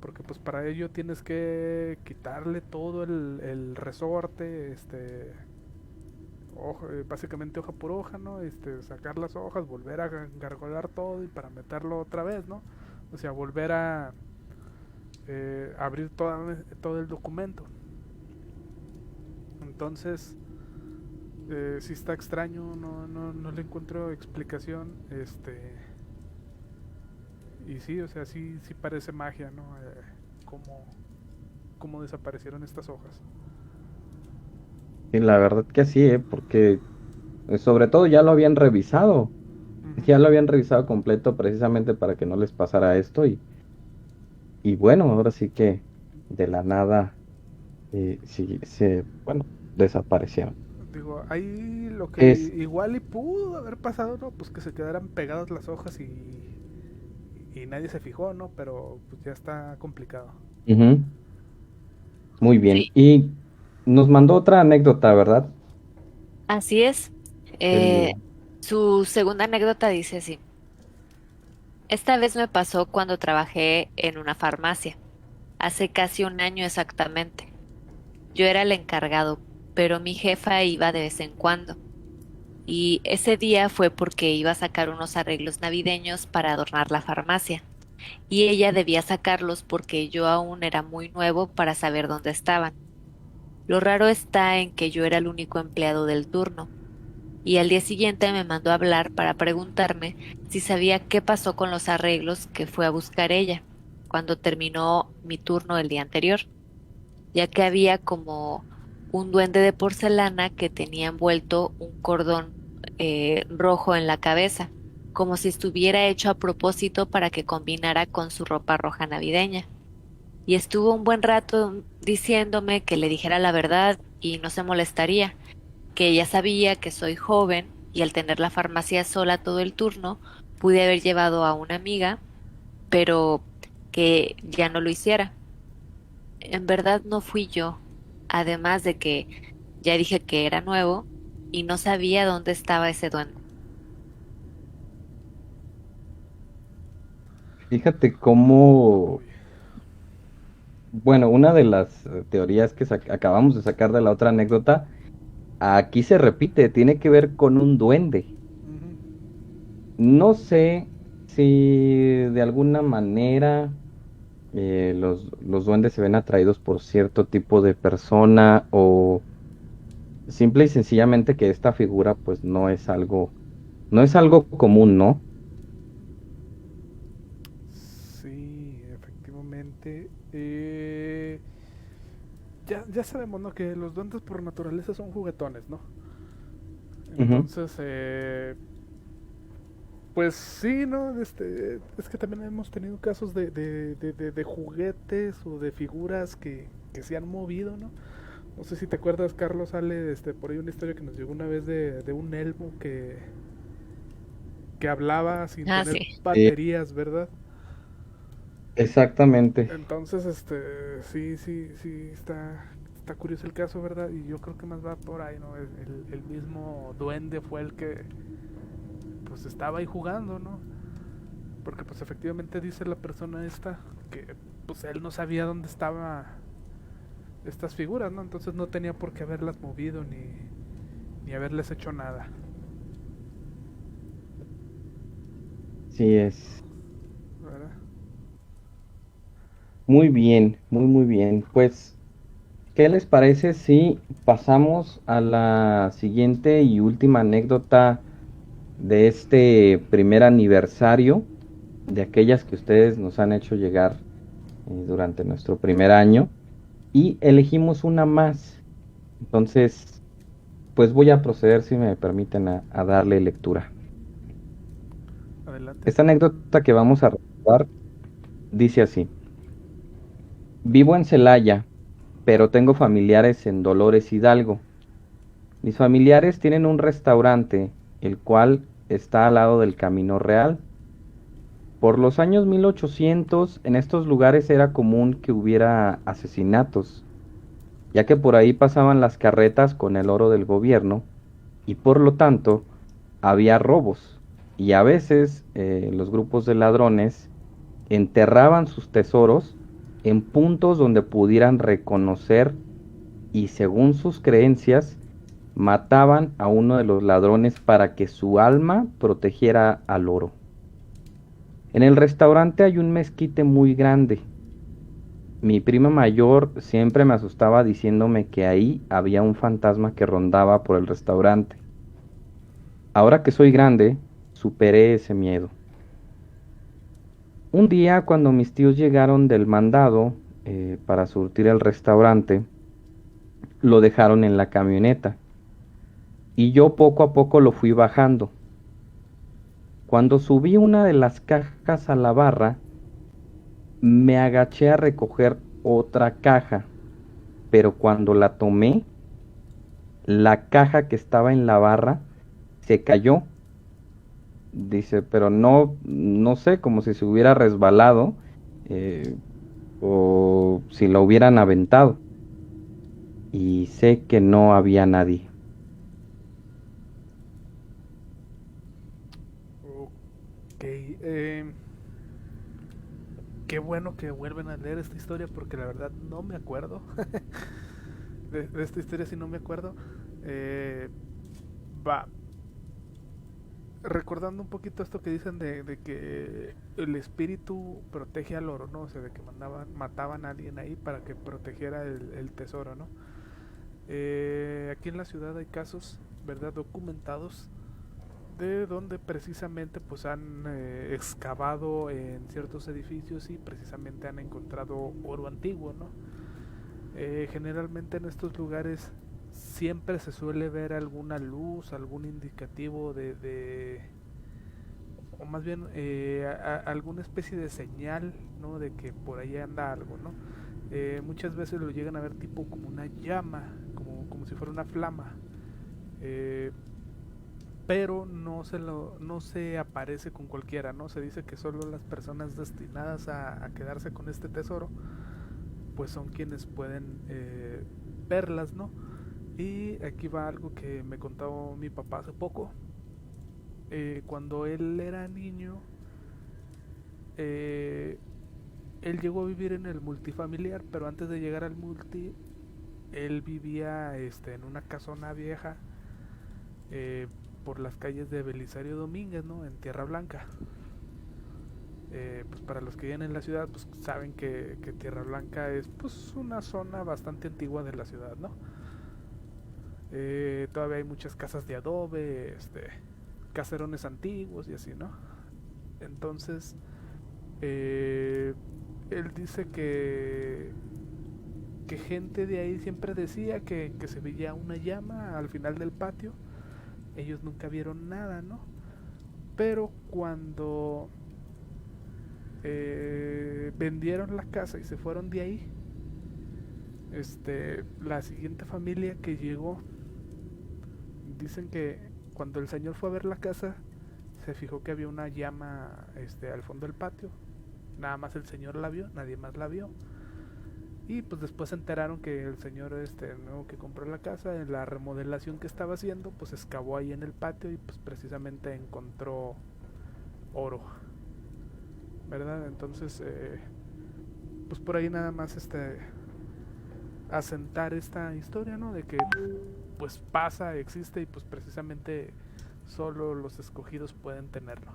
Porque pues para ello tienes que quitarle todo el resorte, básicamente hoja por hoja, ¿no? Sacar las hojas, volver a engargolar todo y para meterlo otra vez, ¿no? O sea, volver a abrir todo el documento. Entonces, sí está extraño, no le encuentro explicación, y sí, o sea, sí parece magia, ¿no? Cómo desaparecieron estas hojas. Y la verdad que sí, porque sobre todo ya lo habían revisado. Ujú. Ya lo habían revisado completo precisamente para que no les pasara esto y bueno, ahora sí que de la nada sí, bueno, desaparecieron. Digo, ahí lo que Es, igual y pudo haber pasado, ¿no? Pues que se quedaran pegadas las hojas y nadie se fijó, ¿no? Pero pues ya está complicado. ujú, muy bien. Sí, Y nos mandó otra anécdota, ¿verdad? así es. Eh, El, su segunda anécdota dice así. Esta vez me pasó cuando trabajé en una farmacia, hace casi un año exactamente. Yo era el encargado, pero mi jefa iba de vez en cuando. Y ese día fue porque iba a sacar unos arreglos navideños para adornar la farmacia. Y ella debía sacarlos porque yo aún era muy nuevo para saber dónde estaban. Lo raro está en que yo era el único empleado del turno, y al día siguiente me mandó a hablar para preguntarme si sabía qué pasó con los arreglos que fue a buscar ella cuando terminó mi turno el día anterior, ya que había como un duende de porcelana que tenía envuelto un cordón rojo en la cabeza, como si estuviera hecho a propósito para que combinara con su ropa roja navideña. Y estuvo un buen rato diciéndome que le dijera la verdad y no se molestaría, que ella sabía que soy joven y al tener la farmacia sola todo el turno, pude haber llevado a una amiga, pero que ya no lo hiciera. En verdad no fui yo, además de que ya dije que era nuevo y no sabía dónde estaba ese duende. Fíjate cómo, Uy, bueno, una de las teorías que acabamos de sacar de la otra anécdota, aquí se repite, tiene que ver con un duende. ujú. No sé si de alguna manera los duendes se ven atraídos por cierto tipo de persona o simple y sencillamente que esta figura pues no es algo común, ¿no? Sí, efectivamente. Ya sabemos, ¿no? Que los duendes por naturaleza son juguetones, ¿no? Ujú. Entonces, pues sí, ¿no? Es que también hemos tenido casos de juguetes o de figuras que se han movido, ¿no? No sé si te acuerdas, Carlos, sale por ahí una historia que nos llegó una vez de un elmo que hablaba sin Ah, tener sí. baterías, ¿verdad? Exactamente. Entonces, sí, está curioso el caso, ¿verdad? Y yo creo que más va por ahí, ¿no? El mismo duende fue el que, pues, estaba ahí jugando, ¿no? Porque, pues, efectivamente dice la persona esta que, pues, él no sabía dónde estaban estas figuras, ¿no? Entonces no tenía por qué haberlas movido ni haberles hecho nada, Sí es. ¿verdad? Muy bien, muy bien. Pues, ¿qué les parece si pasamos a la siguiente y última anécdota de este primer aniversario, de aquellas que ustedes nos han hecho llegar durante nuestro primer año? Y elegimos una más. Entonces, pues voy a proceder, si me permiten, a darle lectura. Adelante. Esta anécdota que vamos a recordar dice así. Vivo en Celaya, pero tengo familiares en Dolores Hidalgo. Mis familiares tienen un restaurante, el cual está al lado del Camino Real. Por los años 1800, en estos lugares era común que hubiera asesinatos, ya que por ahí pasaban las carretas con el oro del gobierno y por lo tanto había robos. Y a veces los grupos de ladrones enterraban sus tesoros en puntos donde pudieran reconocer y según sus creencias mataban a uno de los ladrones para que su alma protegiera al oro. En el restaurante hay un mezquite muy grande. Mi prima mayor siempre me asustaba diciéndome que ahí había un fantasma que rondaba por el restaurante. Ahora que soy grande, superé ese miedo. Un día, cuando mis tíos llegaron del mandado para surtir el restaurante, lo dejaron en la camioneta y yo poco a poco lo fui bajando. Cuando subí una de las cajas a la barra, me agaché a recoger otra caja, pero cuando la tomé, la caja que estaba en la barra se cayó. Dice, pero no sé, como si se hubiera resbalado eh, o si la hubieran aventado. Y sé que no había nadie. Ok. qué bueno que vuelven a leer esta historia porque la verdad no me acuerdo. de esta historia sí no me acuerdo. Va. Recordando un poquito esto que dicen de que el espíritu protege al oro, ¿no? O sea, de que mataban a alguien ahí para que protegiera el tesoro, ¿no? Aquí en la ciudad hay casos, ¿verdad? Documentados de donde precisamente pues han excavado en ciertos edificios y precisamente han encontrado oro antiguo, ¿no? Generalmente en estos lugares siempre se suele ver alguna luz, algún indicativo o más bien alguna especie de señal, ¿no? De que por ahí anda algo, ¿no? Muchas veces lo llegan a ver tipo como una llama, como si fuera una flama, pero no se aparece con cualquiera, ¿no? Se dice que solo las personas destinadas a quedarse con este tesoro pues son quienes pueden verlas, ¿no? Y aquí va algo que me contó mi papá hace poco. Cuando él era niño, él llegó a vivir en el multifamiliar, pero antes de llegar al multi, él vivía en una casona vieja por las calles de Belisario Domínguez, ¿no? En Tierra Blanca. Pues para los que viven en la ciudad, pues saben que Tierra Blanca es pues una zona bastante antigua de la ciudad, ¿no? Todavía hay muchas casas de adobe, caserones antiguos y así, ¿no? Entonces, él dice que gente de ahí siempre decía que se veía una llama al final del patio. Ellos nunca vieron nada, ¿no? Pero cuando vendieron la casa y se fueron de ahí, la siguiente familia que llegó, dicen que cuando el señor fue a ver la casa, se fijó que había una llama al fondo del patio. Nada más el señor la vio, nadie más la vio. Y pues después se enteraron que el señor nuevo que compró la casa, en la remodelación que estaba haciendo, pues excavó ahí en el patio y pues precisamente encontró oro, ¿verdad? Entonces pues por ahí nada más asentar esta historia, ¿no? De que pues pasa, existe y pues precisamente solo los escogidos pueden tenerlo.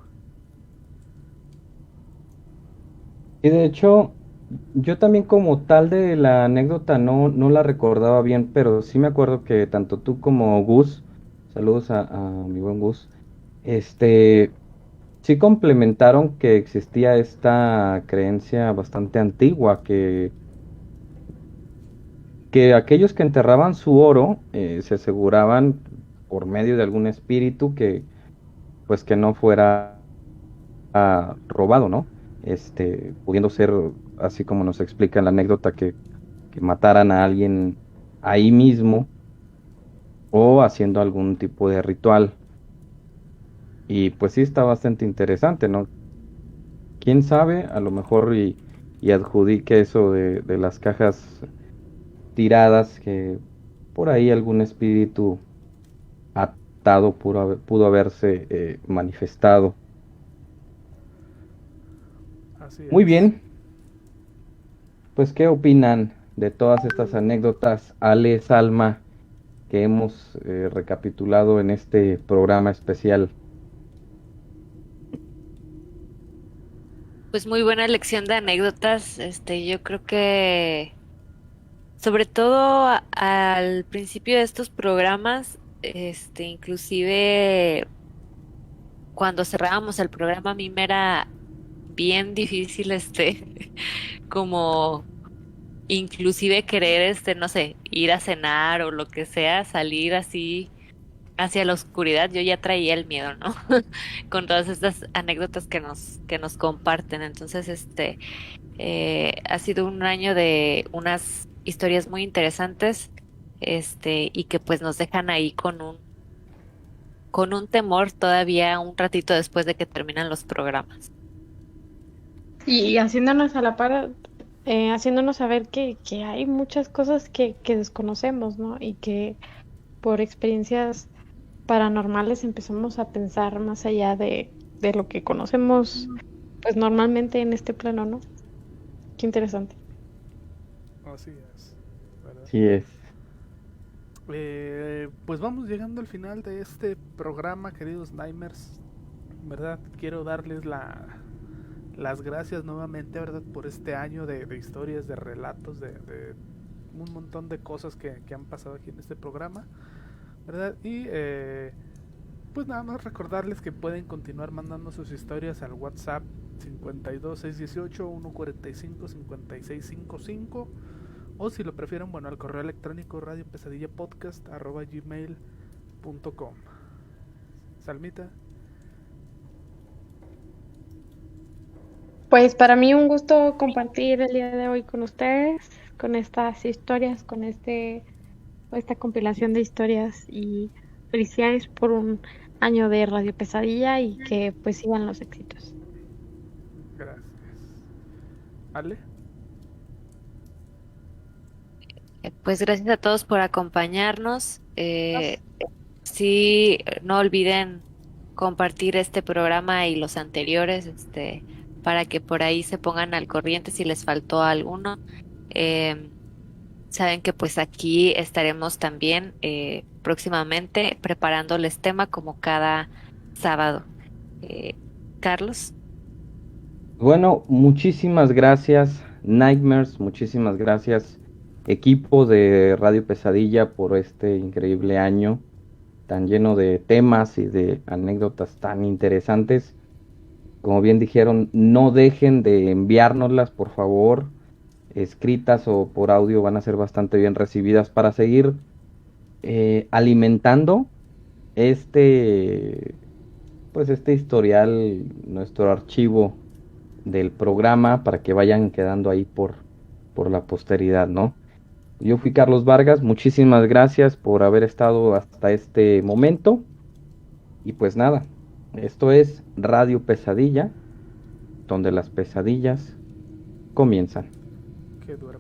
Y de hecho, yo también como tal de la anécdota no la recordaba bien, pero sí me acuerdo que tanto tú como Gus, saludos a mi buen Gus, sí complementaron que existía esta creencia bastante antigua, que aquellos que enterraban su oro se aseguraban por medio de algún espíritu pues que no fuera robado, ¿no? Pudiendo ser, así como nos explica en la anécdota, que mataran a alguien ahí mismo o haciendo algún tipo de ritual. Y pues sí está bastante interesante, ¿no? Quién sabe, a lo mejor y adjudique eso de las cajas tiradas, que por ahí algún espíritu atado pudo haberse manifestado. Así Muy es. bien, pues ¿qué opinan de todas estas anécdotas, Ale, Salma, que hemos recapitulado en este programa especial? Pues muy buena lección de anécdotas. Yo creo que sobre todo al principio de estos programas, inclusive cuando cerrábamos el programa a mí me era bien difícil, como inclusive querer, no sé, ir a cenar o lo que sea, salir así hacia la oscuridad. Yo ya traía el miedo, ¿no? Con todas estas anécdotas que nos comparten. Entonces, ha sido un año de unas historias muy interesantes, y que pues nos dejan ahí con un temor todavía un ratito después de que terminan los programas. Y haciéndonos a la par, haciéndonos saber que hay muchas cosas que desconocemos, ¿no? Y que por experiencias paranormales empezamos a pensar más allá de lo que conocemos, pues normalmente en este plano, ¿no? Qué interesante. Así es, ¿verdad? Sí es. Pues vamos llegando al final de este programa, queridos Nimers, ¿verdad? Quiero darles las gracias nuevamente, ¿verdad? Por este año de historias, de relatos, de un montón de cosas que han pasado aquí en este programa, ¿verdad? Y pues nada más recordarles que pueden continuar mandando sus historias al WhatsApp 52 618 145 5655, o si lo prefieren, bueno, al correo electrónico radiopesadillapodcast@gmail.com. Salmita. Pues para mí un gusto compartir el día de hoy con ustedes, con estas historias, esta compilación de historias, y felicidades por un año de Radio Pesadilla y que pues sigan los éxitos. Gracias. Ale. Pues gracias a todos por acompañarnos. Sí, no olviden compartir este programa y los anteriores, para que por ahí se pongan al corriente si les faltó alguno. Eh, Saben que pues aquí estaremos también próximamente preparándoles tema como cada sábado. Eh, Carlos. Bueno, muchísimas gracias, Nightmares, muchísimas gracias, equipo de Radio Pesadilla, por este increíble año tan lleno de temas y de anécdotas tan interesantes. Como bien dijeron, no dejen de enviárnoslas, por favor, escritas o por audio, van a ser bastante bien recibidas para seguir alimentando este, pues este historial, nuestro archivo del programa, para que vayan quedando ahí por la posteridad, ¿no? Yo fui Carlos Vargas, muchísimas gracias por haber estado hasta este momento. Y pues nada, esto es Radio Pesadilla, donde las pesadillas comienzan. Que duerma.